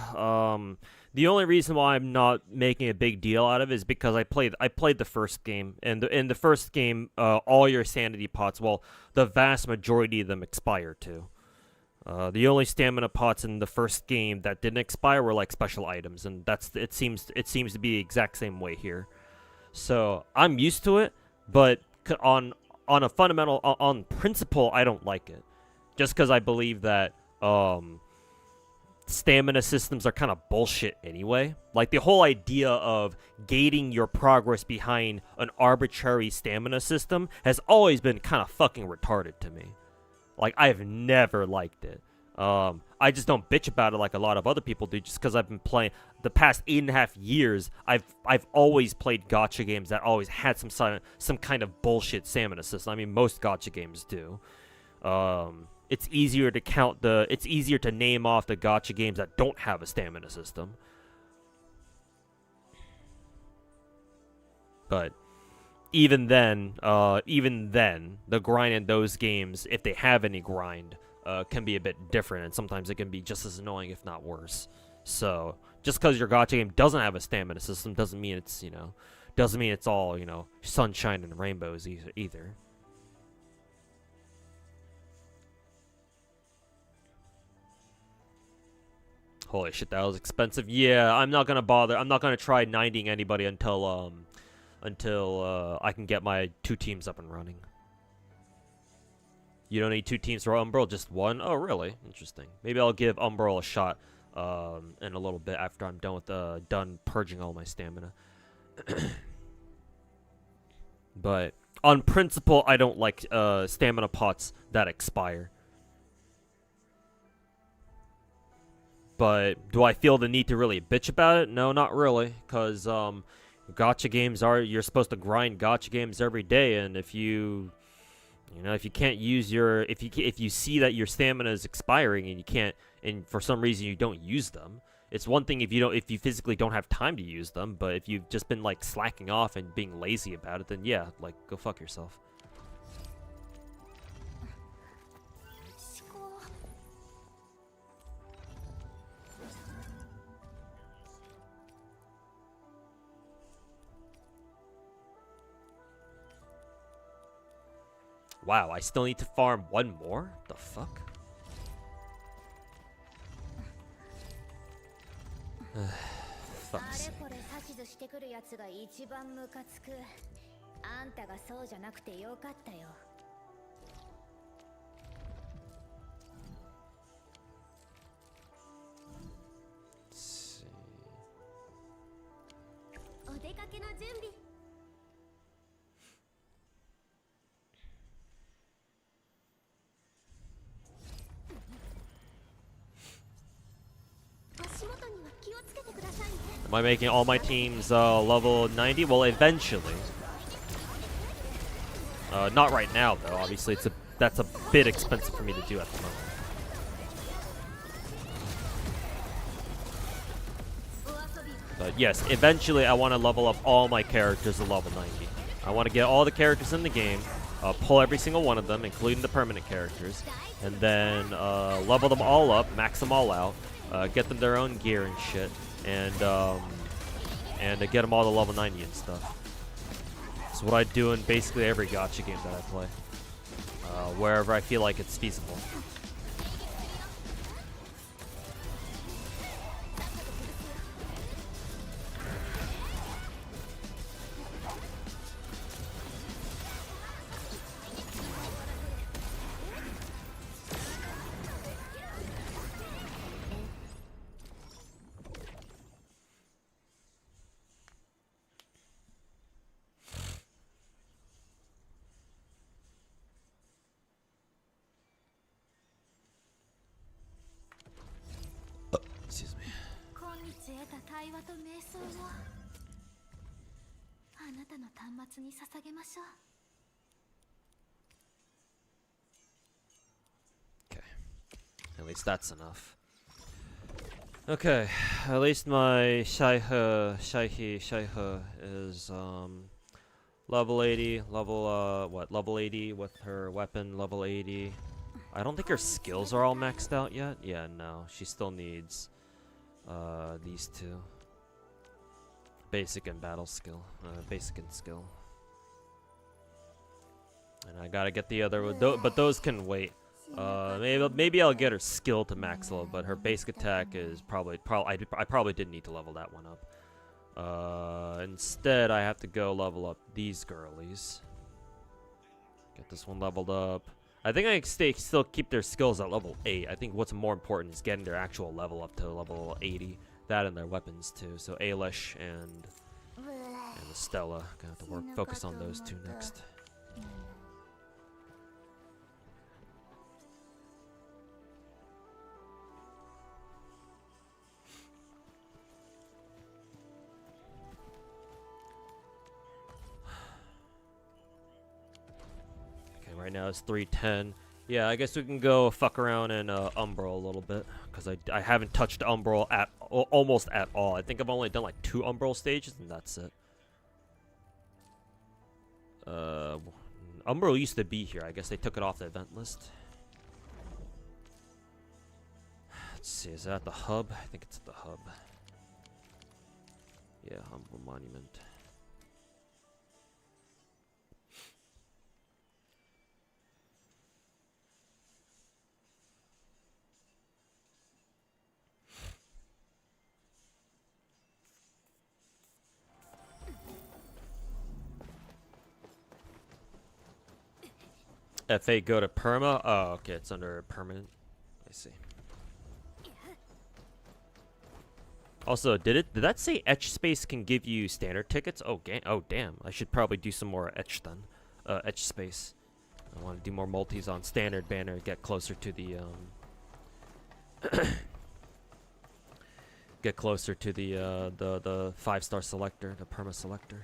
The only reason why I'm not making a big deal out of it is because I played the first game, and in the first game, all your sanity pots, well, the vast majority of them expire too. The only stamina pots in the first game that didn't expire were like special items, and it seems to be the exact same way here. So I'm used to it, but on a fundamental, on principle, I don't like it. Just because I believe that stamina systems are kind of bullshit anyway. Like the whole idea of gating your progress behind an arbitrary stamina system has always been kind of fucking retarded to me. Like I've never liked it. I just don't bitch about it like a lot of other people do, just because I've been playing the past 8.5 years. I've always played gacha games that always had some kind of bullshit stamina system. I mean, most gacha games do. It's easier to name off the gacha games that don't have a stamina system. But even then, the grind in those games, if they have any grind, can be a bit different, and sometimes it can be just as annoying, if not worse. So just because your gacha game doesn't have a stamina system doesn't mean it's all sunshine and rainbows either. Holy shit, that was expensive. Yeah, I'm not gonna bother. I'm not gonna try 90ing anybody until I can get my 2 teams up and running. You don't need 2 teams for Umbral, just 1? Oh, really? Interesting. Maybe I'll give Umbral a shot in a little bit after I'm done purging all my stamina. But on principle, I don't like stamina pots that expire. But do I feel the need to really bitch about it? No, not really, because Gotcha games are, you're supposed to grind gotcha games every day, and if you know, if you can't use your, if you see that your stamina is expiring and you can't, and for some reason you don't use them, it's one thing if you physically don't have time to use them, but if you've just been like slacking off and being lazy about it, then yeah, like go fuck yourself. Wow, I still need to farm one more? The fuck? Fuck's sake. あれこれ指図してくるやつが一番ムカつく。あんたがそうじゃなくてよかったよ。Let's see. お出かけの準備。足元には気をつけてくださいね。 Am I making all my teams level 90? Well, eventually. Not right now, though. Obviously, that's a bit expensive for me to do at the moment. But yes, eventually I want to level up all my characters to level 90. I want to get all the characters in the game, pull every single one of them, including the permanent characters, and then level them all up, max them all out, get them their own gear and shit, and get them all to level 90 and stuff. That's what I do in basically every gacha game that I play, wherever I feel like it's feasible. Excuse me. 今日得た対話と瞑想をあなたの端末に捧げましょう。 Okay. At least that's enough. Okay. At least my Shaihe is level 80, level 80 with her weapon, level 80. I don't think her skills are all maxed out yet. Yeah, no. She still needs these two. Basic and battle skill. Basic and skill. And I gotta get the other one, but those can wait. Maybe I'll get her skill to max level, but her basic attack is probably I probably didn't need to level that one up. Instead, I have to go level up these girlies. Get this one leveled up. I think I still keep their skills at level 8. I think what's more important is getting their actual level up to level 80. That and their weapons too. So Ailish and Stella. Gonna have to focus on those two next. Right now it's 310. Yeah, I guess we can go fuck around in Umbral a little bit, because I haven't touched Umbral almost at all. I think I've only done like 2 Umbral stages, and that's it. Umbral used to be here. I guess they took it off the event list. Let's see, is that at the hub? I think it's at the hub. Yeah, Umbral Monument. FA go to perma? Oh, okay, it's under permanent. I see. Also, did that say etch space can give you standard tickets? Oh, damn. I should probably do some more etch then. Etch space. I want to do more multis on standard banner, get closer to the get closer to the 5-star selector, the perma selector.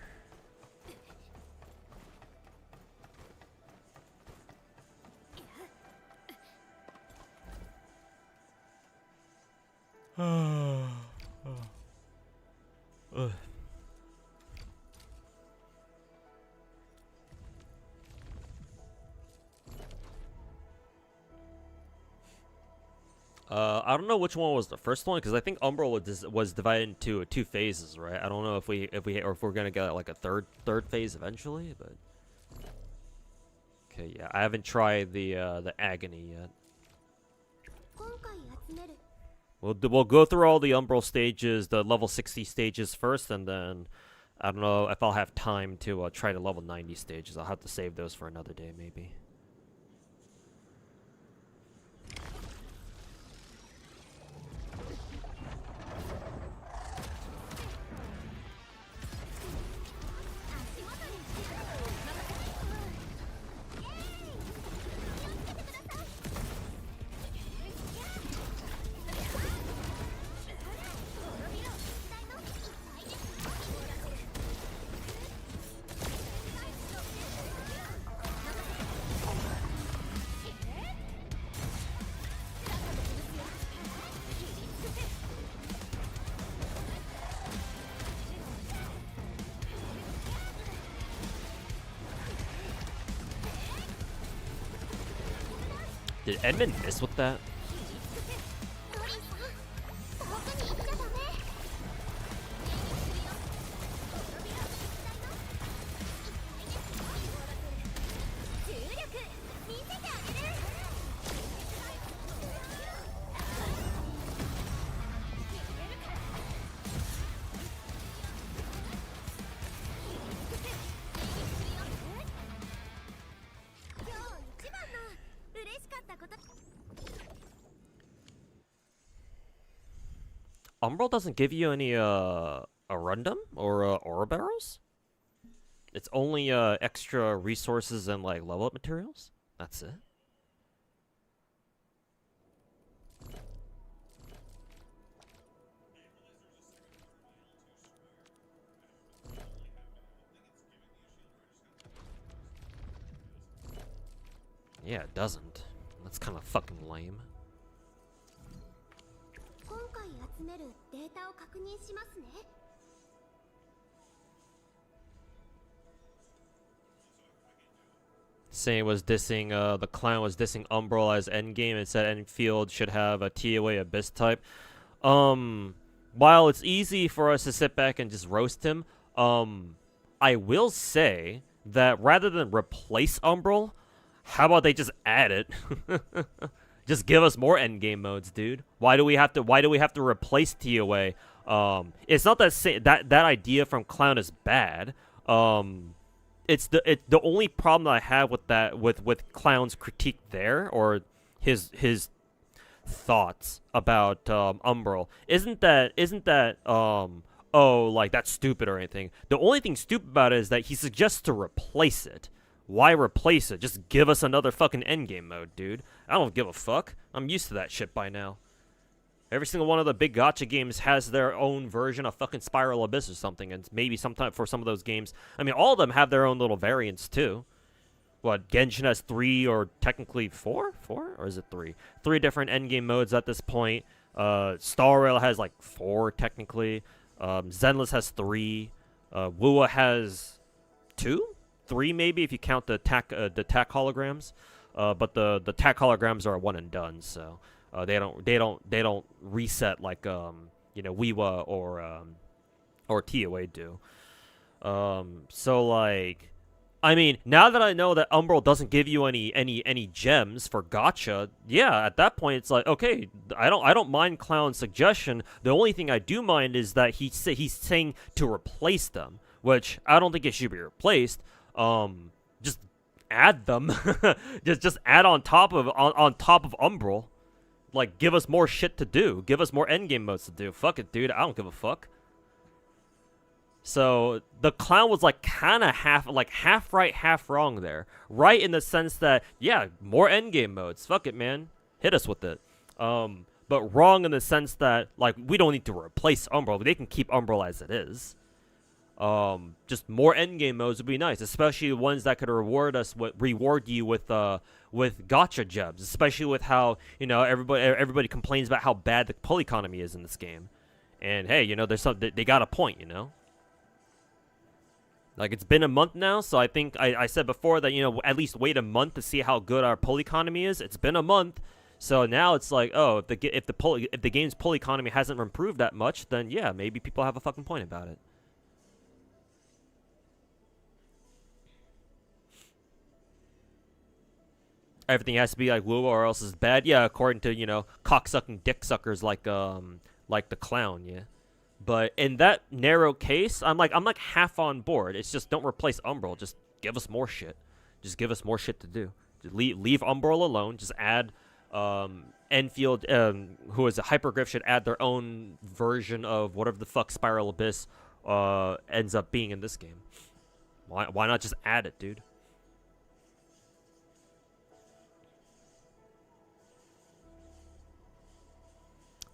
Ugh. I don't know which one was the first one because I think Umbral was divided into 2 phases, right? I don't know if we're gonna get like a third phase eventually, but okay, yeah, I haven't tried the agony yet. 今回集める We'll go through all the Umbral stages, the level 60 stages first, and then I don't know if I'll have time to try the level 90 stages. I'll have to save those for another day, maybe. Did Edmund miss with that? ドリーさん遠くに行っちゃダメ 重力見せてあげる 今日一番の嬉しかったこと Umbral doesn't give you any Arundum or Aura Barrels? It's only extra resources and like level up materials? That's it. Yeah, it doesn't. That's kind of fucking lame. 今回集めるデータを確認しますね Saying was dissing, the clown was dissing Umbral as endgame and said endfield should have a TOA abyss type. While it's easy for us to sit back and just roast him, I will say that rather than replace Umbral, how about they just add it? Just give us more endgame modes, dude. Why do we have to replace TOA? It's not that that idea from Clown is bad. It's the only problem that I have with that with Clown's critique there, or his thoughts about Umbral isn't that oh, like that's stupid or anything. The only thing stupid about it is that he suggests to replace it. Why replace it? Just give us another fucking endgame mode, dude. I don't give a fuck. I'm used to that shit by now. Every single one of the big gacha games has their own version of fucking Spiral Abyss or something, and maybe sometime for some of those games. I mean, all of them have their own little variants too. What, Genshin has 3 or technically 4? 4? Or is it 3? 3 different endgame modes at this point. Star Rail has like 4 technically. Zenless has 3. Wua has 2? 3 maybe if you count the tack holograms. But the tack holograms are a one and done, so they don't reset like you know, Wiwa or TOA do. So like, I mean, now that I know that Umbral doesn't give you any gems for gacha, yeah, at that point it's like, okay, I don't mind Clown's suggestion. The only thing I do mind is that he's saying to replace them, which I don't think it should be replaced. Just add them. just add on top of Umbral. Like, give us more shit to do. Give us more endgame modes to do. Fuck it, dude. I don't give a fuck. So the Clown was like kind of half right, half wrong there. Right in the sense that, yeah, more endgame modes. Fuck it, man. Hit us with it. but wrong in the sense that like we don't need to replace Umbral. They can keep Umbral as it is. Just more endgame modes would be nice, especially ones that could reward you with gacha gems, especially with how, you know, everybody complains about how bad the pull economy is in this game. And hey, you know, they got a point, you know? Like, it's been a month now, so I think I said before that, you know, at least wait a month to see how good our pull economy is. It's been a month, so now it's like, oh, if the game's pull economy hasn't improved that much, then yeah, maybe people have a fucking point about it. Everything has to be like woo or else it's bad. Yeah, according to, you know, cocksucking dick suckers like the clown, yeah. But in that narrow case, I'm like half on board. It's just don't replace Umbral. Just give us more shit. Just give us more shit to do. Just leave Umbral alone. Just add Enfield, who is a hypergriff, should add their own version of whatever the fuck Spiral Abyss ends up being in this game. Why not just add it, dude?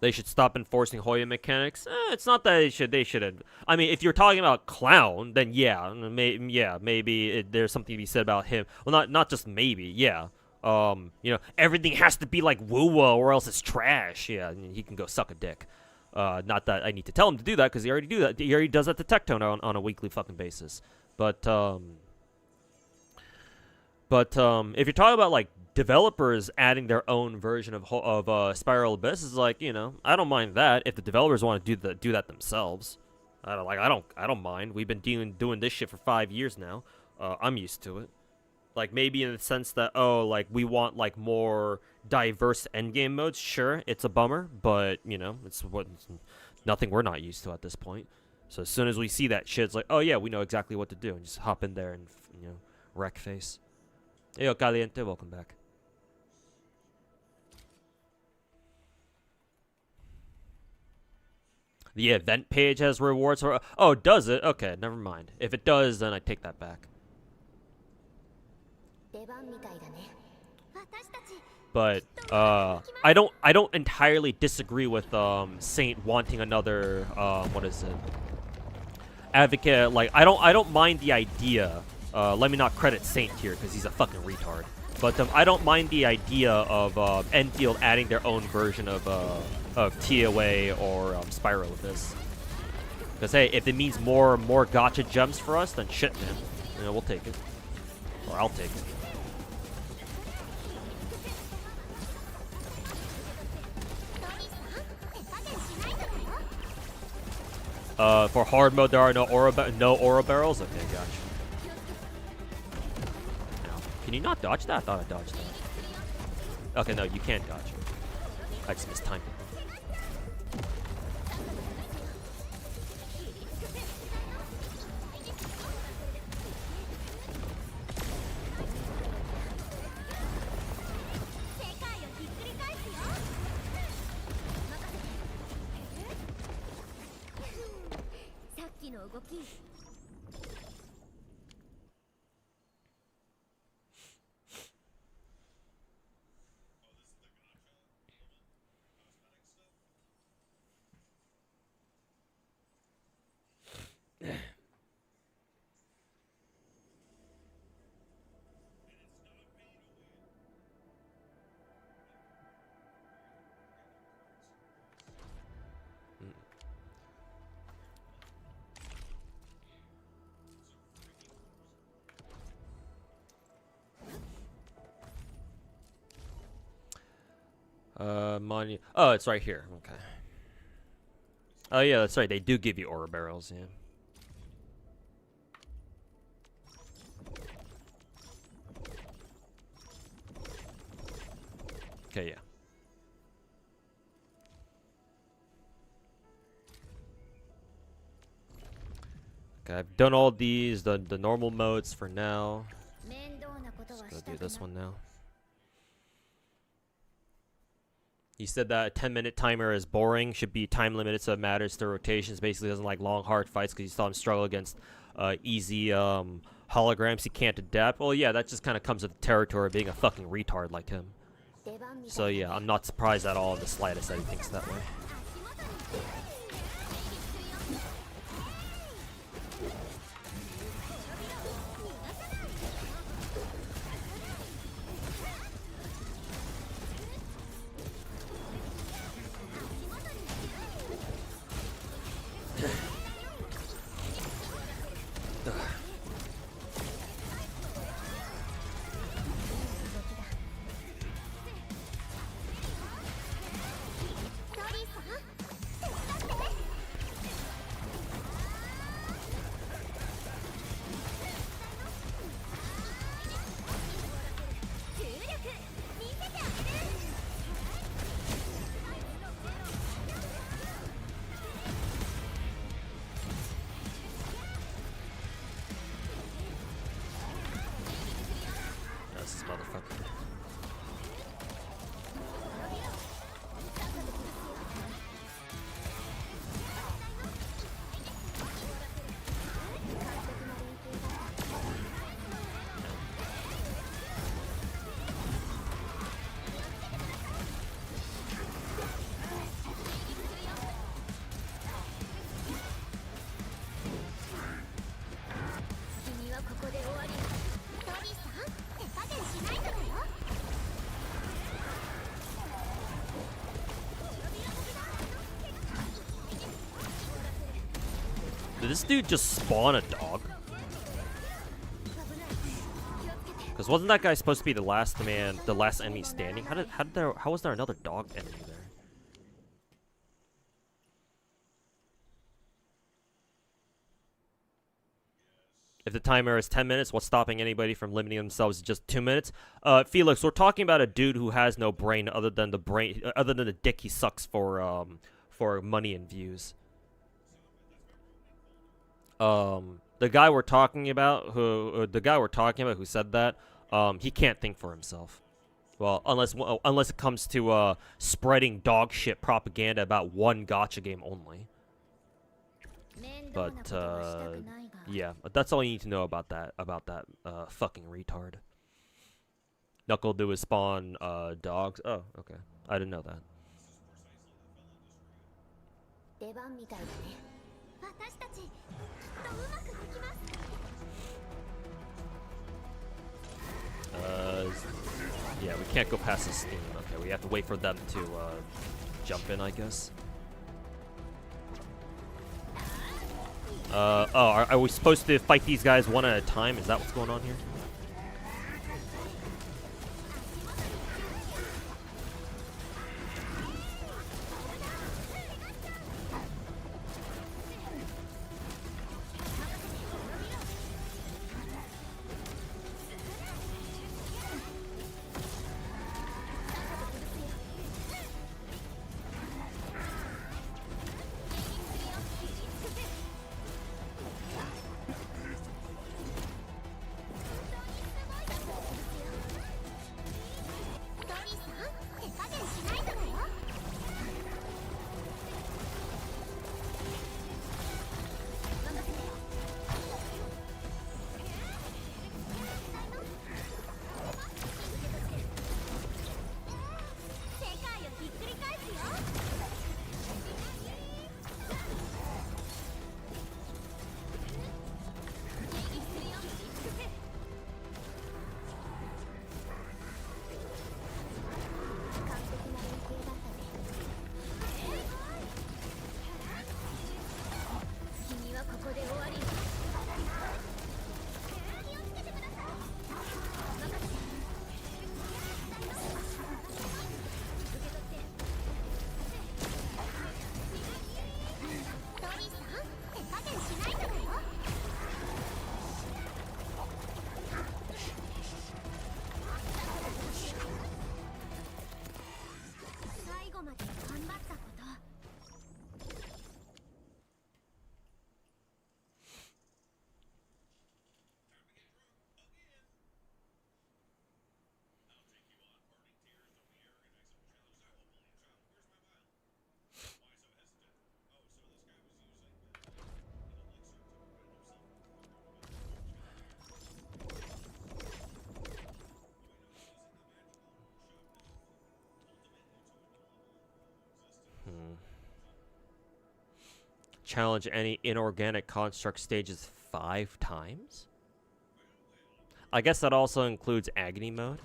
They should stop enforcing Hoya mechanics. It's not that they should. I mean, if you're talking about Clown, then yeah, maybe there's something to be said about him. Well, not just maybe, yeah. You know, everything has to be like woo-woo or else it's trash. Yeah, and he can go suck a dick. Not that I need to tell him to do that because he already do that. He already does that to Tectone on a weekly fucking basis. But if you're talking about like developers adding their own version of Spiral Abyss, is like, you know, I don't mind that if the developers want to do that themselves. I don't mind. We've been doing this shit for 5 years now. I'm used to it. Like maybe in the sense that, oh, like we want like more diverse endgame modes. Sure, it's a bummer, but you know, it's nothing we're not used to at this point. So as soon as we see that shit, it's like, oh yeah, we know exactly what to do, and just hop in there and, you know, wreck face. Yo, Caliente, welcome back. The event page has rewards for... Oh, does it? Okay, never mind. If it does, then I take that back. But I don't entirely disagree with Saint wanting another what is it? Advocate. Like I don't mind the idea. Let me not credit Saint here because he's a fucking retard. But I don't mind the idea of Enfield adding their own version of TOA or Spiral Abyss. Because hey, if it means more gacha gems for us, then shit, man. You know, we'll take it, or I'll take it. For hard mode, there are no aura barrels. Okay, gotcha. Can you not dodge that? I thought I dodged that. Okay, no, you can't dodge. I just mistimed it. Money. Oh, it's right here. Okay. Oh yeah, that's right. They do give you aura barrels. Yeah. Okay. Yeah. Okay, I've done all these, the normal modes for now. Let's go do this one now. He said that a 10-minute timer is boring, should be time limited so it matters to rotations. Basically doesn't like long, hard fights because you saw him struggle against easy holograms he can't adapt. Well, yeah, that just kind of comes with the territory of being a fucking retard like him. So yeah, I'm not surprised at all in the slightest that he thinks that way. This motherfucker. Did this dude just spawn a dog? Because wasn't that guy supposed to be the last man, the last enemy standing? How was there another dog enemy there? If the timer is 10 minutes, what's stopping anybody from limiting themselves to just 2 minutes? Felix, we're talking about a dude who has no brain other than the dick he sucks for money and views. The guy we're talking about who said that, he can't think for himself. Well, unless it comes to spreading dog shit propaganda about one gacha game only. But yeah, that's all you need to know about that fucking retard. Knuckle do is spawn dogs. Oh, okay. I didn't know that. Yeah, we can't go past the steam. Okay, we have to wait for them to jump in, I guess. Oh, are we supposed to fight these guys one at a time? Is that what's going on here? challenge any inorganic construct stages 5 times? I guess that also includes agony mode.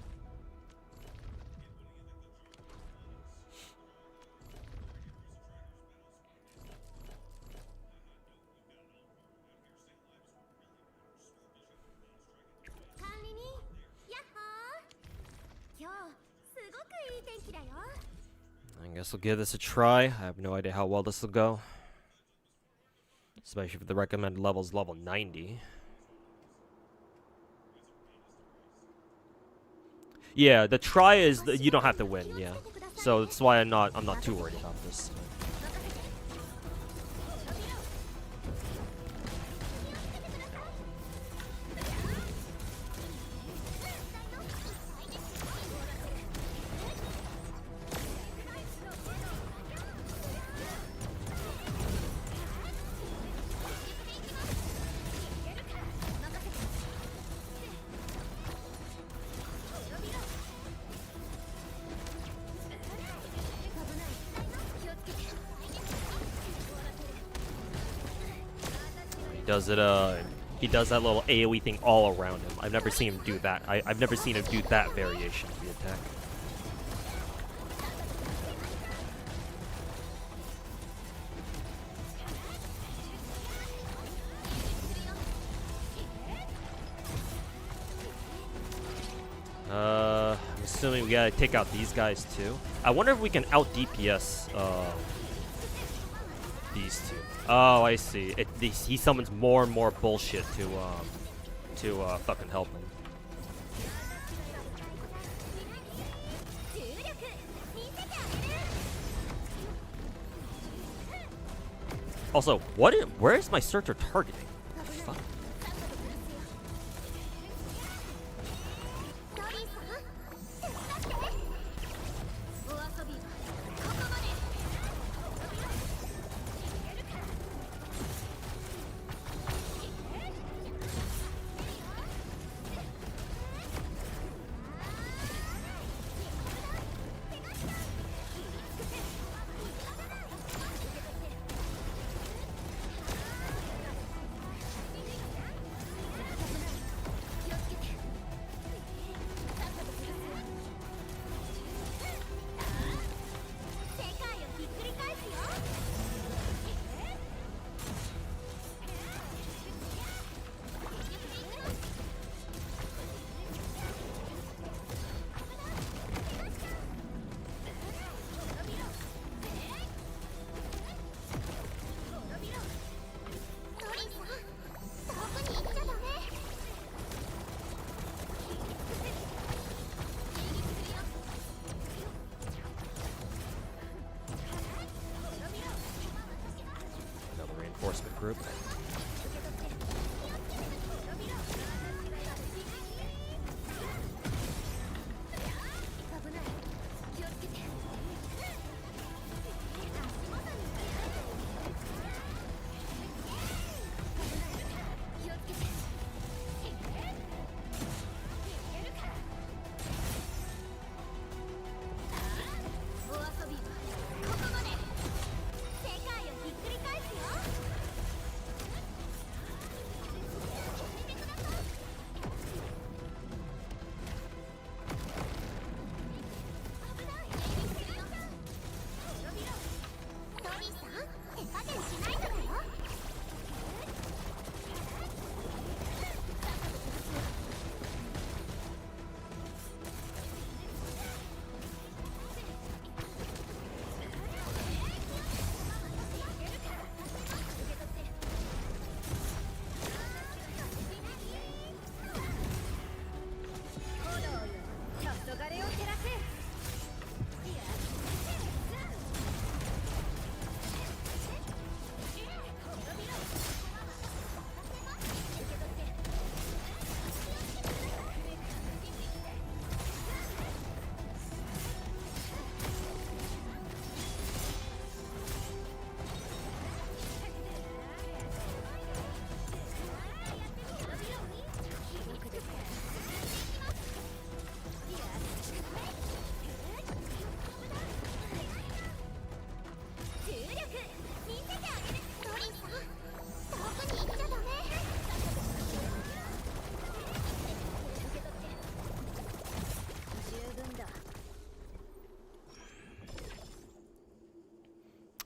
I guess we'll give this a try. I have no idea how well this will go. Especially if the recommended level is level 90. Yeah, the try is you don't have to win, yeah. So that's why I'm not too worried about this. He does that little AoE thing all around him. I've never seen him do that. I've never seen him do that variation of the attack. I'm assuming we gotta take out these guys too. I wonder if we can out DPS these two. Oh, I see. He summons more and more bullshit to fucking help him. Also, where is my searcher targeting? What the fuck? Reinforcement group.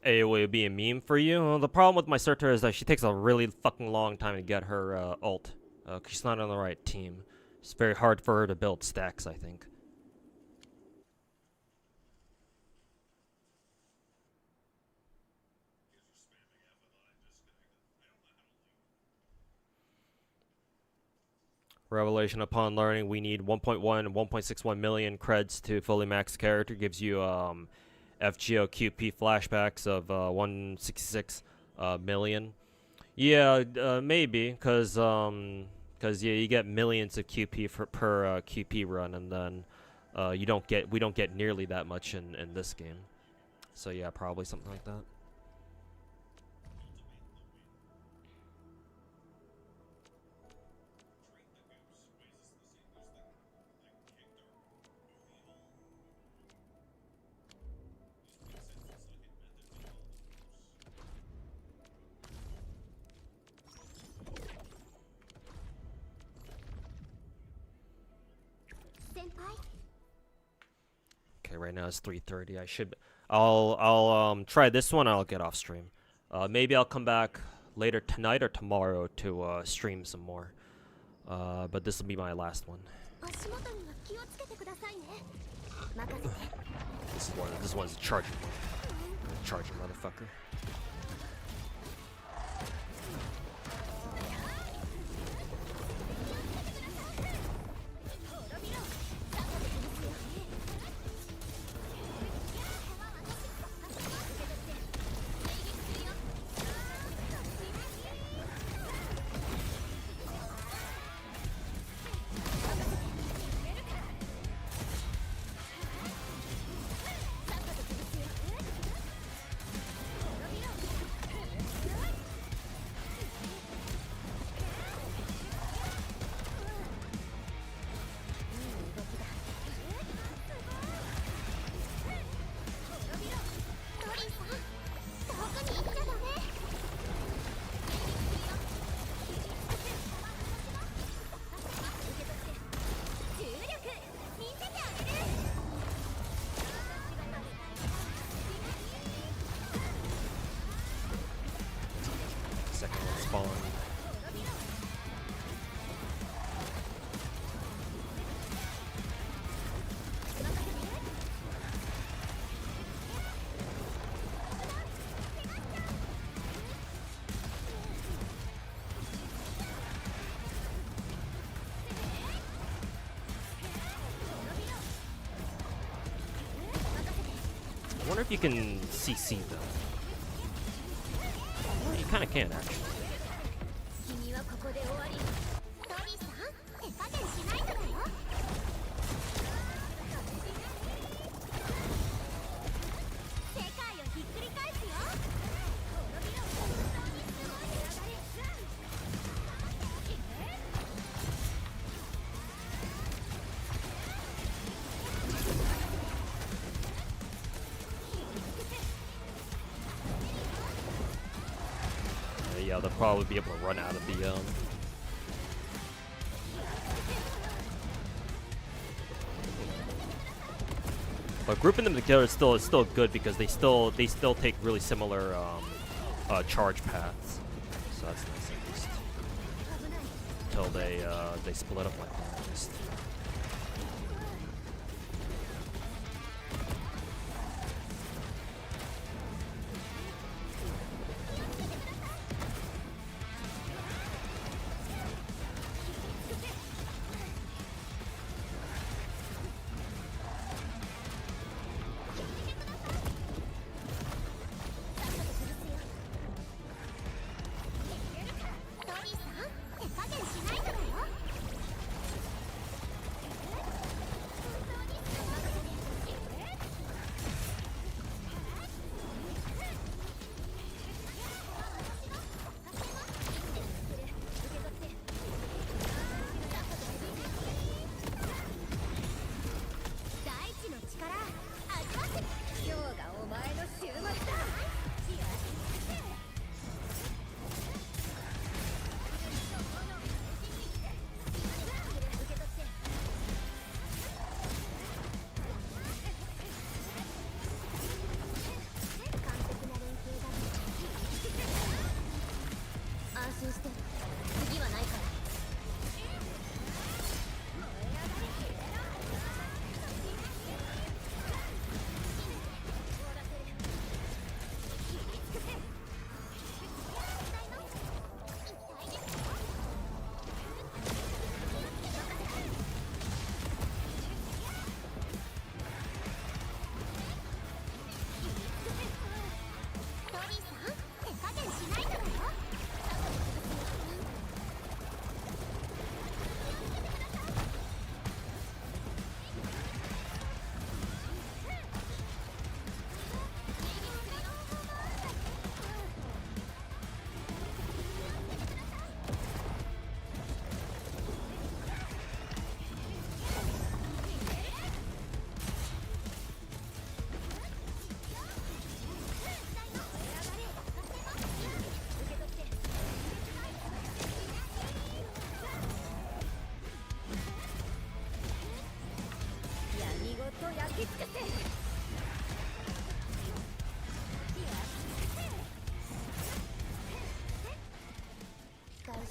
AoE would be a meme for you. Well, the problem with my Surtur is that she takes a really fucking long time to get her ult. 'Cause she's not on the right team. It's very hard for her to build stacks, I think. Revelation upon learning we need 1.1 and 1.61 million creds to fully max character. Gives you FGO QP flashbacks of 166 million. Yeah, maybe, cause yeah, you get millions of QP per QP run, and then we don't get nearly that much in this game. So yeah, probably something like that. Okay, right now it's 3:30. I'll try this one. I'll get off stream. Maybe I'll come back later tonight or tomorrow to stream some more. But this will be my last one. This one's a charging one. Charging motherfucker. Second one spawned. I wonder if you can CC them. Well, you kind of can, actually. Yeah, they'll probably be able to run out of the But grouping them together is still good because they still take really similar charge paths. So that's nice at least. Until they split up like that. At least.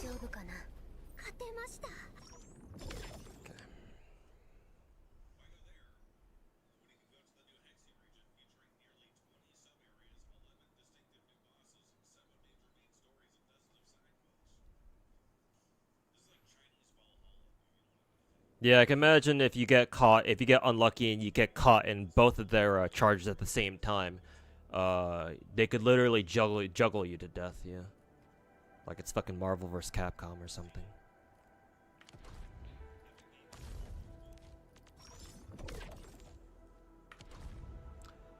丈夫かな。勝てました。 Yeah, I can imagine if you get caught, if you get unlucky and you get caught in both of their charges at the same time, they could literally juggle you to death. Yeah, like it's fucking Marvel vs. Capcom or something.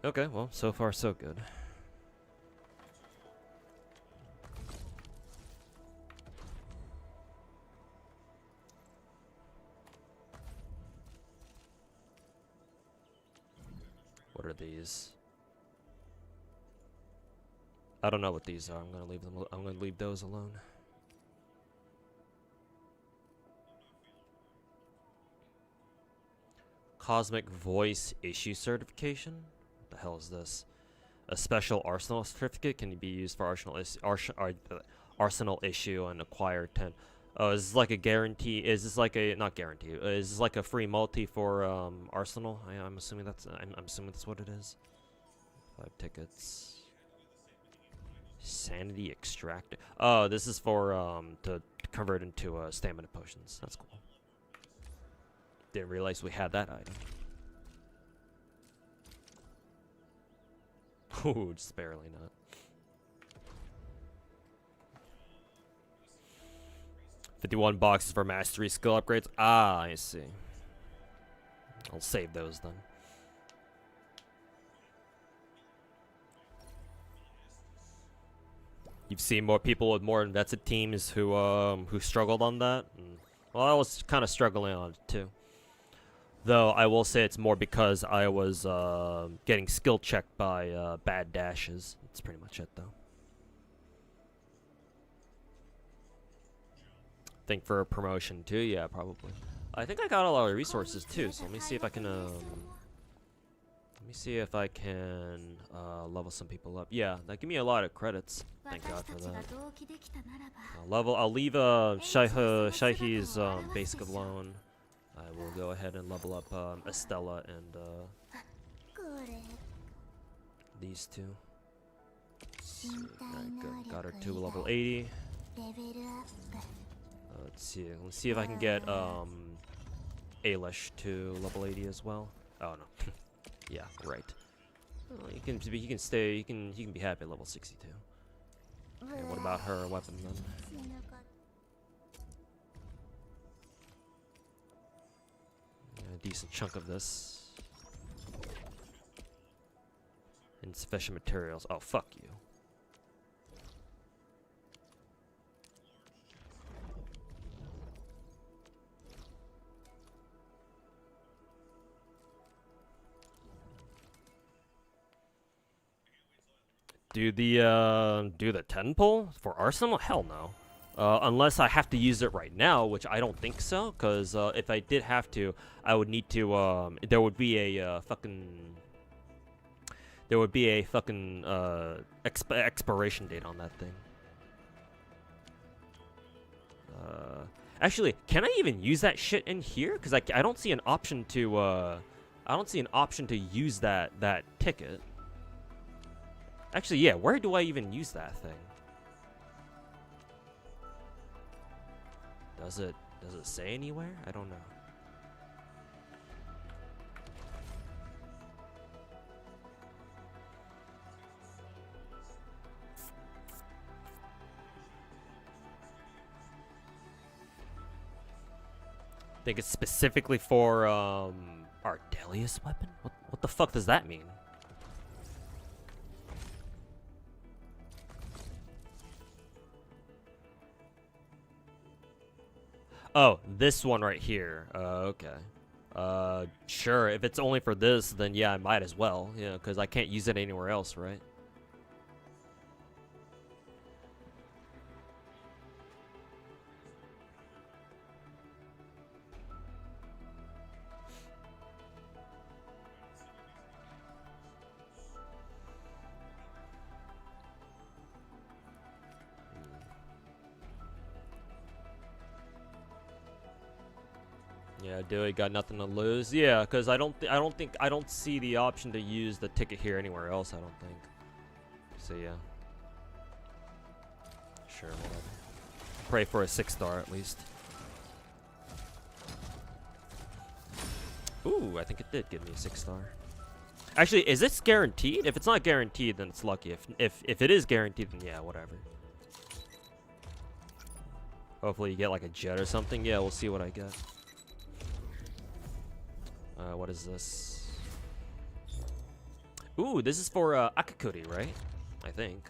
Okay, well, so far so good. What are these? I don't know what these are. I'm gonna leave them. I'm gonna leave those alone. Cosmic Voice Issue Certification? What the hell is this? A special Arsenal certificate can be used for Arsenal issue and acquire 10. Oh, is this like a guarantee? Is this like a not guarantee? Is this like a free multi for Arsenal? I'm assuming that's. I'm assuming that's what it is. 5 tickets. Sanity extractor. Oh, this is for to convert into stamina potions. That's cool. Didn't realize we had that item. Ooh, just barely not. $51 boxes for mastery skill upgrades. Ah, I see. I'll save those then. You've seen more people with more invested teams who struggled on that. Well, I was kind of struggling on it too. Though I will say it's more because I was getting skill checked by bad dashes. That's pretty much it though. Think for a promotion too? Yeah, probably. I think I got a lot of resources too, so let me see if I can level some people up. Yeah, that give me a lot of credits. Thank God for that. I'll leave Shaihi's basic alone. I will go ahead and level up Estella and these two. Alright, good. Got her to level 80. Let's see if I can get Ailish to level 80 as well. Oh no. Yeah, right. Well, he can stay. He can be happy at level 62. Okay, what about her weapon then? A decent chunk of this. Insufficient materials. Oh, fuck you. Do the 10 pull for Arsenal? Hell no. Unless I have to use it right now, which I don't think so, because if I did have to, I would need to, there would be a expiration date on that thing. Actually, can I even use that shit in here? Because I don't see an option to, use that ticket. Actually, yeah, where do I even use that thing? Does it say anywhere? I don't know. I think it's specifically for Ardelius weapon? What the fuck does that mean? Oh, this one right here. Okay. Sure. If it's only for this, then yeah, I might as well. Yeah, because I can't use it anywhere else, right? Yeah, Dewey got nothing to lose. Yeah, because I don't see the option to use the ticket here anywhere else. I don't think. So yeah. Sure, whatever. Pray for a 6-star at least. Ooh, I think it did give me a 6-star. Actually, is this guaranteed? If it's not guaranteed, then it's lucky. If it is guaranteed, then yeah, whatever. Hopefully you get like a jet or something. Yeah, we'll see what I get. What is this? Ooh, this is for Akakuri, right? I think.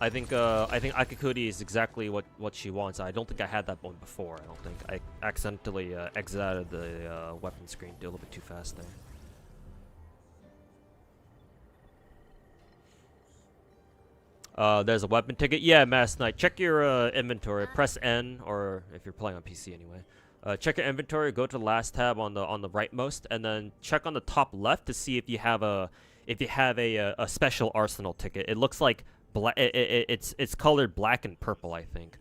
I think Akakuri is exactly what she wants. I don't think I had that one before. I don't think I accidentally exited the weapon screen. Did a little bit too fast there. There's a weapon ticket. Yeah, Mass Knight. Check your inventory. Press N, or if you're playing on PC anyway. Check your inventory. Go to the last tab on the rightmost, and then check on the top left to see if you have a special arsenal ticket. It looks like it's colored black and purple, I think.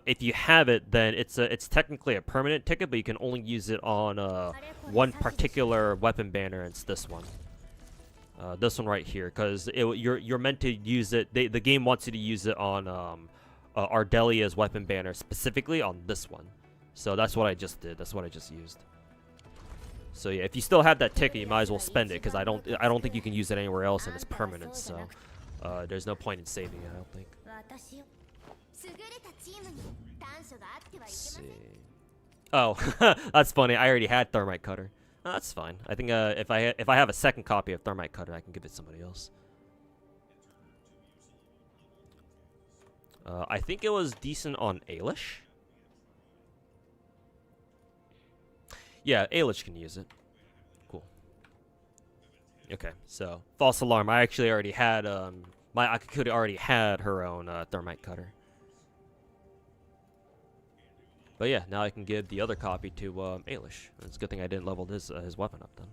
If you have it, then it's technically a permanent ticket, but you can only use it on one particular weapon banner, and it's this one. This one right here, because you're meant to use it. The game wants you to use it on Ardelia's weapon banner, specifically on this one. So that's what I just did. That's what I just used. So yeah, if you still have that ticket, you might as well spend it, because I don't think you can use it anywhere else, and it's permanent. So there's no point in saving it, I don't think. Let's see. Oh, that's funny. I already had Thermite Cutter. Oh, that's fine. I think if I have a second copy of Thermite Cutter, I can give it to somebody else. I think it was decent on Ailish. Yeah, Ailish can use it. Cool. Okay, so false alarm. I actually already had my Akakuri already had her own Thermite Cutter. But yeah, now I can give the other copy to Ailish. It's a good thing I didn't level his weapon up then.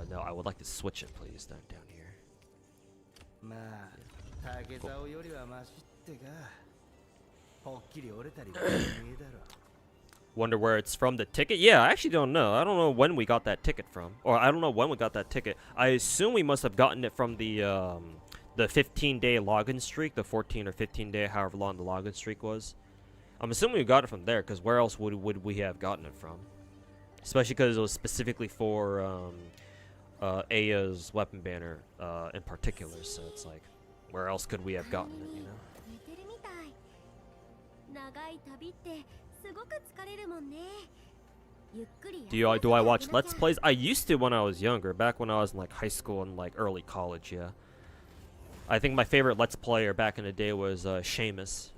No, I would like to switch it, please, down here. Wonder where it's from, the ticket? Yeah, I actually don't know. I don't know when we got that ticket from. Or I don't know when we got that ticket. I assume we must have gotten it from the 15-day login streak, the 14 or 15-day, however long the login streak was. I'm assuming we got it from there, because where else would we have gotten it from? Especially because it was specifically for Aya's weapon banner in particular, so it's like, where else could we have gotten it, you know? Do I watch Let's Plays? I used to when I was younger, back when I was in like high school and like early college, yeah. I think my favorite Let's Player back in the day was Seamus.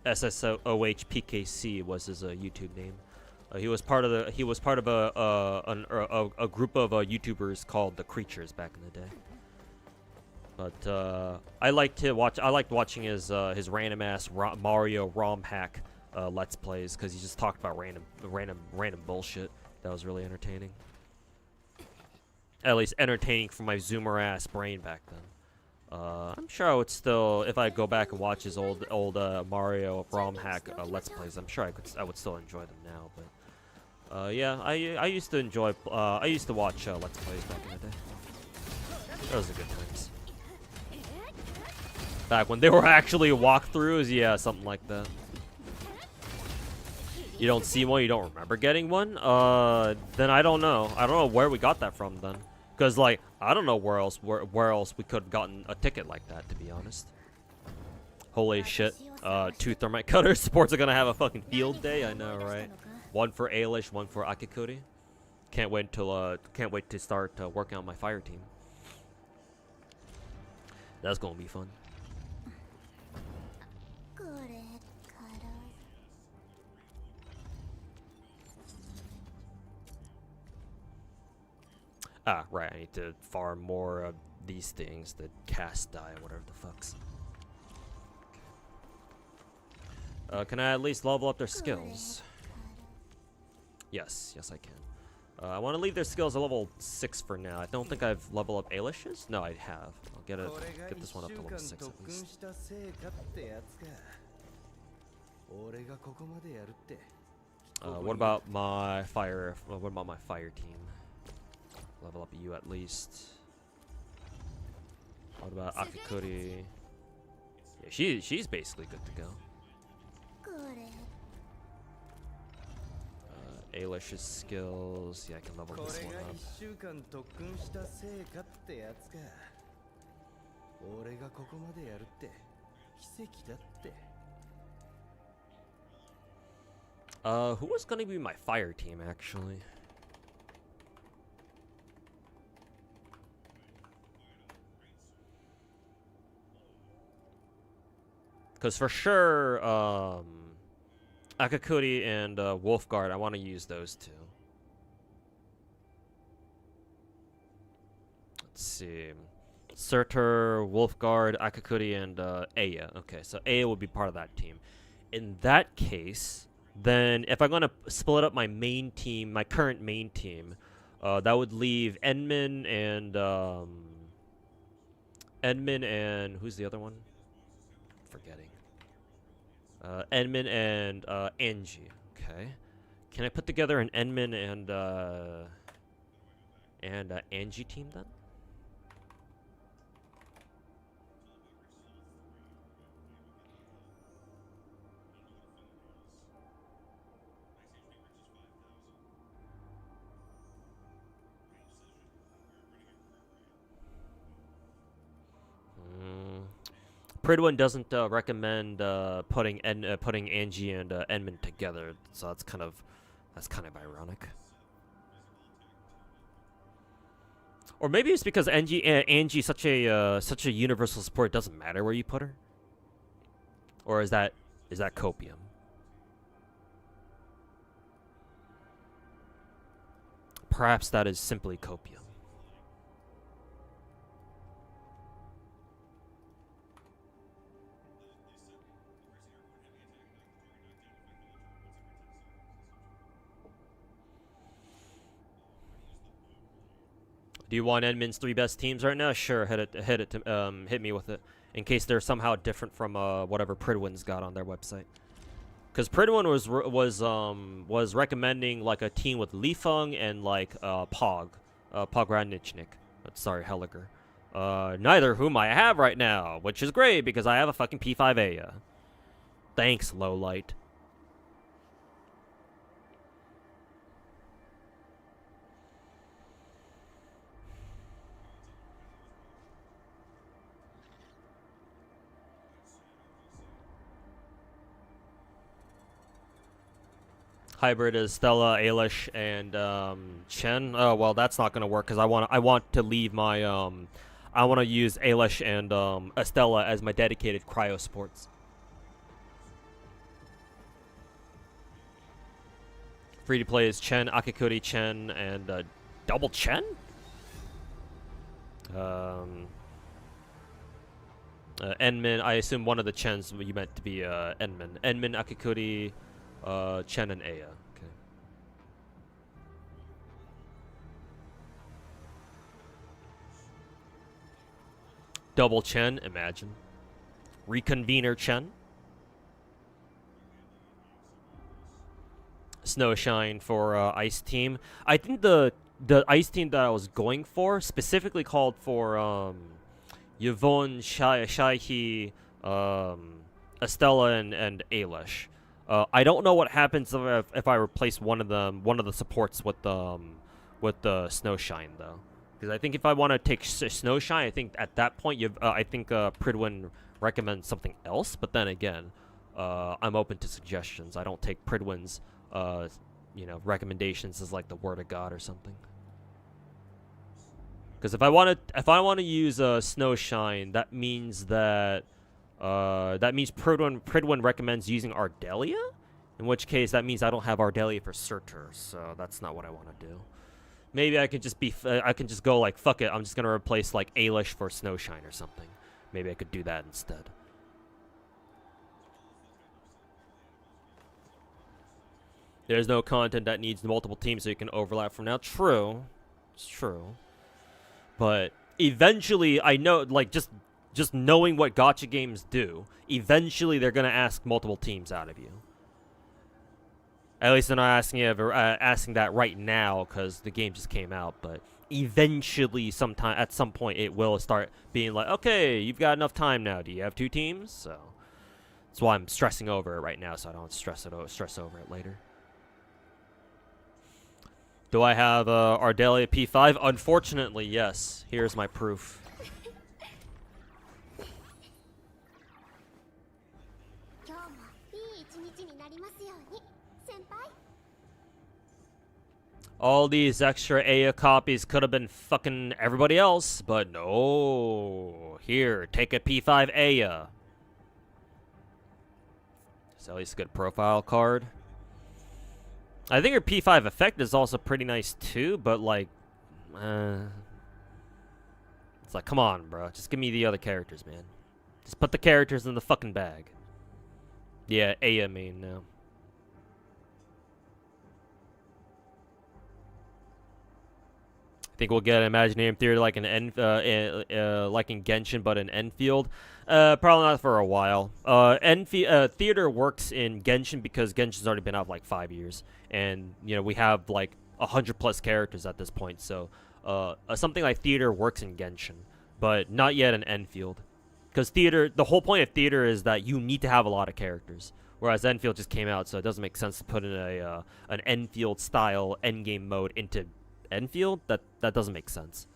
SSOHPKC was his YouTube name. He was part of a group of YouTubers called the Creatures back in the day. But I liked watching his random ass Mario ROM hack Let's Plays, because he just talked about random bullshit. That was really entertaining. At least entertaining for my zoomer ass brain back then. I'm sure I would still, if I go back and watch his old Mario ROM hack Let's Plays, I'm sure I would still enjoy them now. But yeah, I used to enjoy. I used to watch Let's Plays back in the day. Those are good times. Back when they were actually walkthroughs, yeah, something like that. You don't see one, you don't remember getting one? Then I don't know. I don't know where we got that from then. Because, like, I don't know where else we could have gotten a ticket like that, to be honest. Holy shit. 2 Thermite Cutters. Supports are gonna have a fucking field day, I know, right? One for Ailish, one for Akakuri. Can't wait to start working on my fire team. That's gonna be fun. Ah, right, I need to farm more of these things, the cast die, whatever the fucks. Can I at least level up their skills? Yes, I can. I want to leave their skills a level 6 for now. I don't think I've leveled up Ailish's. No, I have. I'll get this one up to level 6 at least. What about my fire? What about my fire team? Level up you at least. What about Akakuri? Yeah, she's basically good to go. Ailish's skills. Yeah, I can level this one up. Who was gonna be my fire team actually? Because for sure, Akakuri and Wolfguard, I want to use those two. Let's see. Surtur, Wolfguard, Akakuri, and Aya. Okay, so Aya will be part of that team. In that case, then if I'm going to split up my main team, my current main team, that would leave Endman and who's the other one? Forgetting. Endman and Angie. Okay. Can I put together an Endman and Angie team then? Pridwin doesn't recommend putting Angie and Endman together, so that's kind of ironic. Or maybe it's because Angie's such a universal support, it doesn't matter where you put her. Or is that copium? Perhaps that is simply copium. Do you want Endman's 3 best teams right now? Sure, hit me with it. In case they're somehow different from whatever Pridwin's got on their website. Because Pridwin was recommending like a team with Lifeng and like Pog Ranichnik. Sorry, Helliger. Neither of whom I have right now, which is great because I have a fucking P5 Aya. Thanks, Lowlight. Hybrid is Stella, Ailish, and Chen. Oh well, that's not gonna work because I want to leave my I want to use Ailish and Estella as my dedicated cryo sports. Free to play is Chen, Akakuri, Chen, and double Chen. Endman. I assume one of the Chens you meant to be Endman. Endman, Akakuri. Chen and Aya. Okay. Double Chen, imagine. Reconvener Chen. Snowshine for Ice Team. I think the Ice Team that I was going for specifically called for Yvonne, Shaihi, Estella, and Ailish. I don't know what happens if I replace one of the supports with the Snowshine though, because I think if I want to take Snowshine, I think at that point Pridwin recommends something else. But then again, I'm open to suggestions. I don't take Pridwin's recommendations as like the word of God or something. Because if I want to use Snowshine, that means Pridwin recommends using Ardelia, in which case that means I don't have Ardelia for Surtur, so that's not what I want to do. Maybe I could just go like fuck it, I'm just gonna replace like Ailish for Snowshine or something. Maybe I could do that instead. There's no content that needs multiple teams so you can overlap from now. True. It's true. But eventually, I know, like, just knowing what gacha games do, eventually they're going to ask multiple teams out of you. At least they're not asking that right now because the game just came out, but eventually, at some point, it will start being like, okay, you've got enough time now. Do you have 2 teams? So that's why I'm stressing over it right now, so I don't stress over it later. Do I have Ardelia P5? Unfortunately, yes. Here's my proof. All these extra Aya copies could have been fucking everybody else, but no. Here, take a P5 Aya. It's at least a good profile card. I think her P5 effect is also pretty nice too, but like, it's like, come on, bro. Just give me the other characters, man. Just put the characters in the fucking bag. Yeah, Aya main now. I think we'll get an Imaginarium Theater like like in Genshin, but in Endfield. Probably not for a while. Theater works in Genshin because Genshin's already been out like 5 years, and you know we have like 100+ characters at this point. So something like Theater works in Genshin, but not yet in Endfield, because Theater. The whole point of Theater is that you need to have a lot of characters, whereas Endfield just came out, so it doesn't make sense to put in an Endfield style endgame mode into Endfield. That doesn't make sense.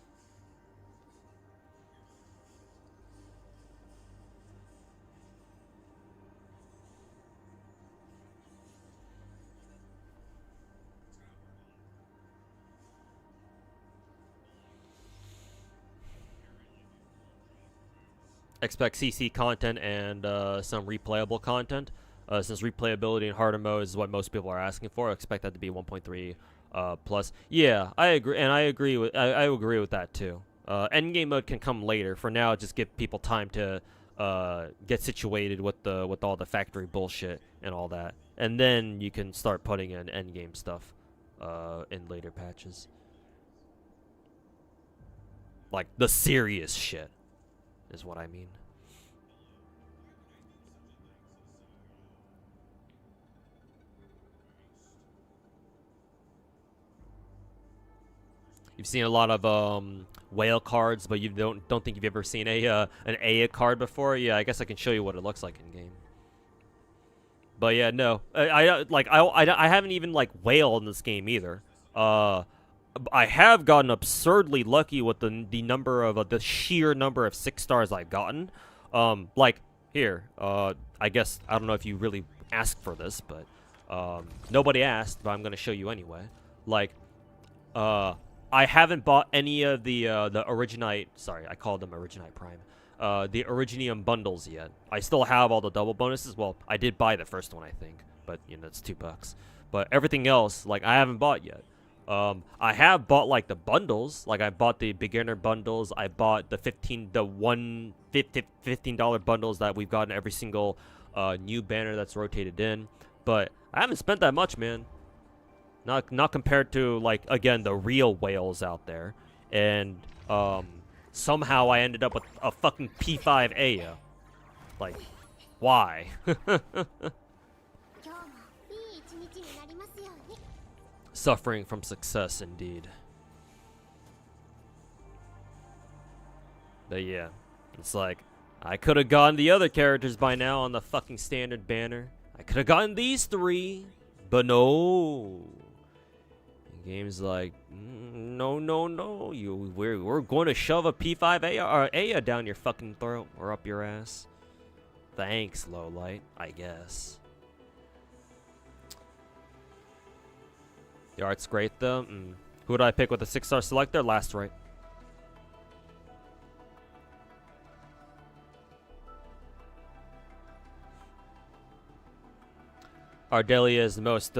Expect CC content and some replayable content. Since replayability in harder mode is what most people are asking for, I expect that to be 1.3 plus. Yeah, I agree, and I agree with that too. Endgame mode can come later. For now, just give people time to get situated with all the factory bullshit and all that, and then you can start putting in endgame stuff in later patches, like the serious shit, is what I mean. You've seen a lot of whale cards, but you don't think you've ever seen an Aya card before. Yeah, I guess I can show you what it looks like in game. But yeah, no, I haven't even like whale in this game either. I have gotten absurdly lucky with the number of the sheer number of 6 stars I've gotten. Like here, I guess I don't know if you really asked for this, but nobody asked, but I'm gonna show you anyway. Like, I haven't bought any of the Originite. Sorry, I called them Originite Prime. The Originium bundles yet. I still have all the double bonuses. Well, I did buy the first one, I think, but you know it's $2. But everything else, like I haven't bought yet. I have bought like the bundles. Like I bought the beginner bundles. I bought the $15 bundles that we've gotten every single new banner that's rotated in. But I haven't spent that much, man. Not compared to, like, again, the real whales out there. And somehow I ended up with a fucking P5 Aya. Like, why? Suffering from success, indeed. But yeah, it's like, I could have gotten the other characters by now on the fucking standard banner. I could have gotten these 3, but no. Game's like, no, we're going to shove a P5 Aya down your fucking throat or up your ass. Thanks, lowlight, I guess. The art's great though. Who would I pick with a 6-star selector? Last right. Ardelia is the most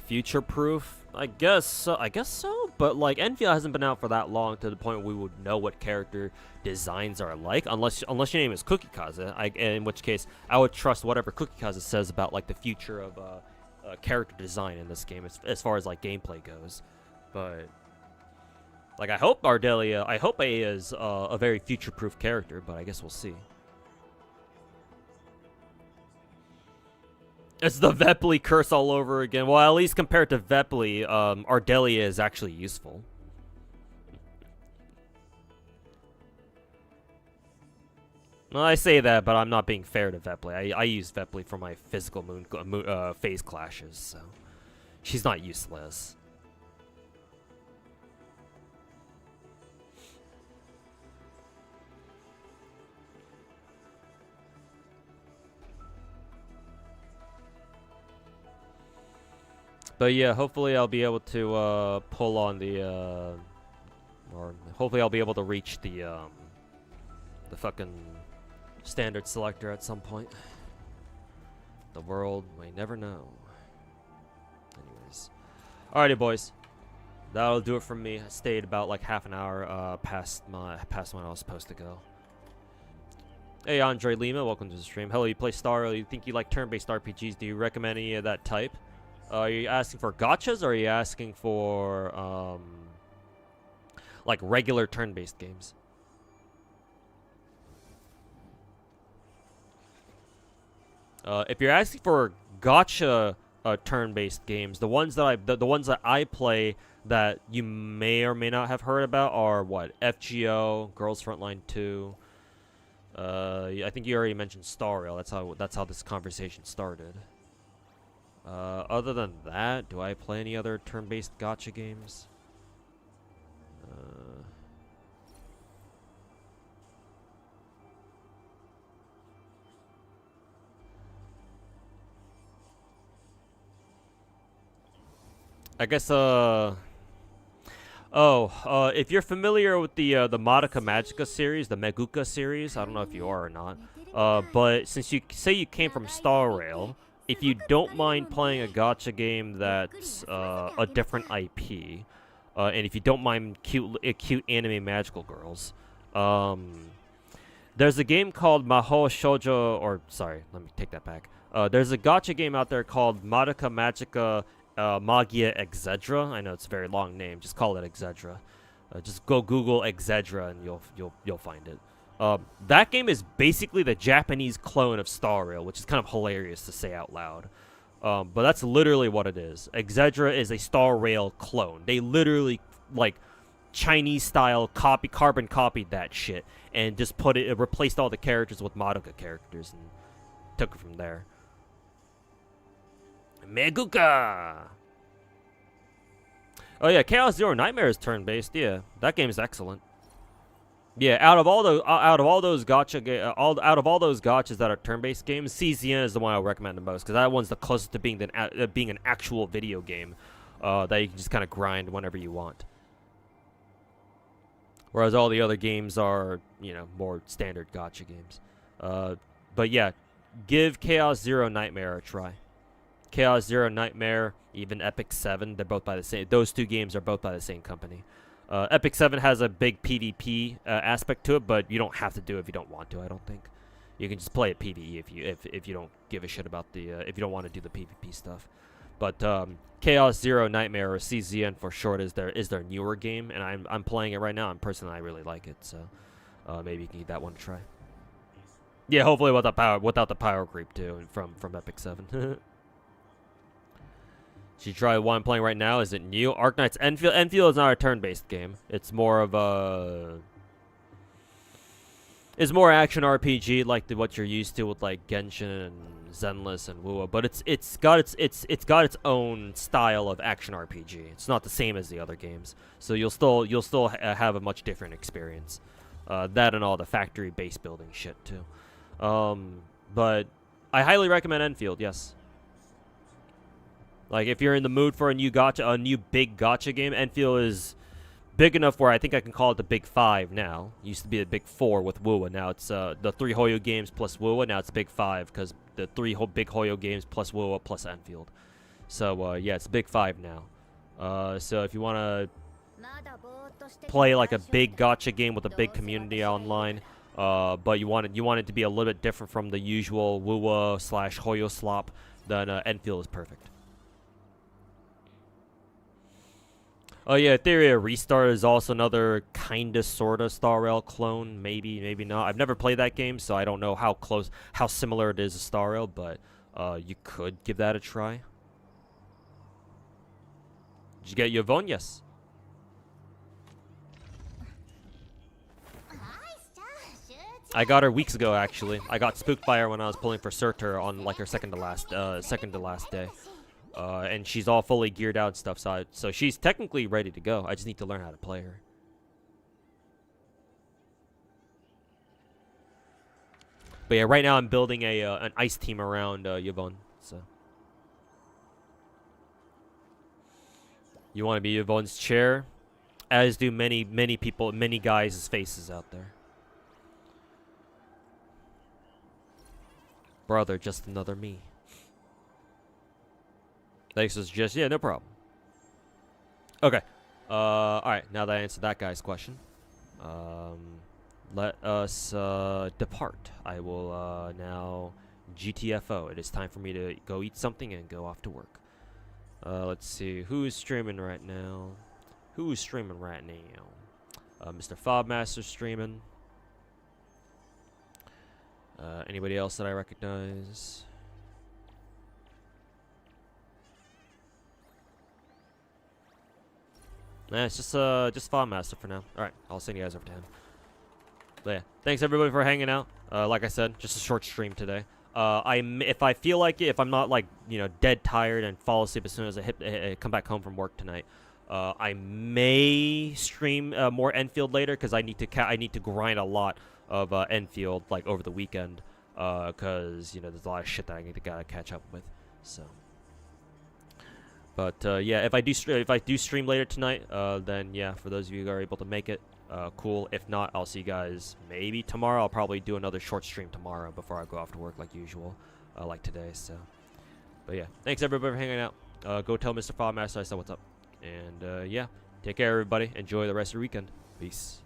future-proof. I guess so. But like Endfield hasn't been out for that long to the point where we would know what character designs are like, unless your name is Cookie Kaza. In which case, I would trust whatever Cookie Kaza says about like the future of character design in this game as far as like gameplay goes. But like I hope Ardelia, I hope A is a very future-proof character, but I guess we'll see. It's the Vepley curse all over again. Well, at least compared to Vepley, Ardelia is actually useful. Well, I say that, but I'm not being fair to Vepley. I use Vepley for my physical phase clashes, so she's not useless. But yeah, hopefully I'll be able to pull on the or hopefully I'll be able to reach the fucking standard selector at some point. The world may never know. Anyways, alrighty, boys, that'll do it from me. I stayed about like half an hour past when I was supposed to go. Hey, Andre Lima, welcome to the stream. Hello, you play Star? You think you like turn-based RPGs? Do you recommend any of that type? Are you asking for gachas, or are you asking for like regular turn-based games? If you're asking for gacha turn-based games, the ones that I play that you may or may not have heard about are what? FGO, Girls Frontline 2. I think you already mentioned Star Rail. That's how this conversation started. Other than that, do I play any other turn-based gacha games? I guess, if you're familiar with the Madoka Magica series, the Meguka series, I don't know if you are or not, but since you say you came from Star Rail, if you don't mind playing a gacha game that's a different IP, and if you don't mind cute anime magical girls, there's a game called Mahou Shoujo, or sorry, let me take that back. There's a gacha game out there called Madoka Magica Magia Exedra. I know it's a very long name. Just call it Exedra. Just go Google Exedra and you'll find it. That game is basically the Japanese clone of Star Rail, which is kind of hilarious to say out loud. But that's literally what it is. Exedra is a Star Rail clone. They literally, like, Chinese style carbon copied that shit and just replaced all the characters with Madoka characters and took it from there. Meguka! Oh yeah, Chaos Zero Nightmare is turn-based. Yeah, that game is excellent. Yeah, out of all those gachas that are turn-based games, CZN is the one I would recommend the most, because that one's the closest to being an actual video game that you can just kind of grind whenever you want. Whereas all the other games are, you know, more standard gacha games. But yeah, give Chaos Zero Nightmare a try. Chaos Zero Nightmare, even Epic 7, they're both by the same. Those two games are both by the same company. Epic 7 has a big PvP aspect to it, but you don't have to do it if you don't want to. I don't think you can just play it PvE if you don't give a shit about if you don't want to do the PvP stuff. But Chaos Zero Nightmare, or CZN for short, is their newer game, and I'm playing it right now. I really like it, so maybe you can give that one a try. Yeah, hopefully without the power creep too from Epic 7. Should you try one I'm playing right now? Is it new? Arknight's Endfield. Endfield is not a turn-based game. It's more of a... It's more action RPG like what you're used to with like Genshin and Zenless and WoW, but it's got its own style of action RPG. It's not the same as the other games, so you'll still have a much different experience. That and all the factory base building shit too. But I highly recommend Endfield. Yes. Like, if you're in the mood for a new big gacha game, Endfield is big enough where I think I can call it the Big 5 now. It used to be the Big 4 with WoW. Now it's the 3 Hoyo games plus WoW. Now it's Big 5 because the 3 big Hoyo games plus WoW plus Endfield. So, yeah, it's Big 5 now. So if you want to play, like, a big gacha game with a big community online, but you want it to be a little bit different from the usual WoW / Hoyo slop, then Endfield is perfect. Oh yeah, Theory of Restart is also another kinda sorta Star Rail clone. Maybe, maybe not. I've never played that game, so I don't know how similar it is to Star Rail, but you could give that a try. Did you get Yvonne? Yes. I got her weeks ago, actually. I got spooked by her when I was pulling for Surtur on like her second to last day. And she's all fully geared out and stuff, so she's technically ready to go. I just need to learn how to play her. But yeah, right now I'm building an ice team around Yvonne. So you want to be Yvonne's chair, as do many people, many guys' faces out there. Brother, just another me. Thanks for the suggestion. Yeah, no problem. Okay. Alright, now that I answered that guy's question, let us depart. I will now GTFO. It is time for me to go eat something and go off to work. Let's see. Who's streaming right now? Who's streaming right now? Mr. Fobmaster's streaming. Anybody else that I recognize? Nah, it's just Fobmaster for now. Alright, I'll send you guys over to him. But yeah, thanks everybody for hanging out. Like I said, just a short stream today. If I feel like it, if I'm not like, you know, dead tired and fall asleep as soon as I come back home from work tonight, I may stream more Endfield later, because I need to grind a lot of Endfield like over the weekend, because you know there's a lot of shit that I gotta catch up with. So, but yeah, if I do stream later tonight, then yeah, for those of you who are able to make it, cool. If not, I'll see you guys maybe tomorrow. I'll probably do another short stream tomorrow before I go off to work like usual, like today. So, but yeah, thanks everybody for hanging out. Go tell Mr. Fobmaster I said what's up, and yeah, take care everybody. Enjoy the rest of your weekend. Peace.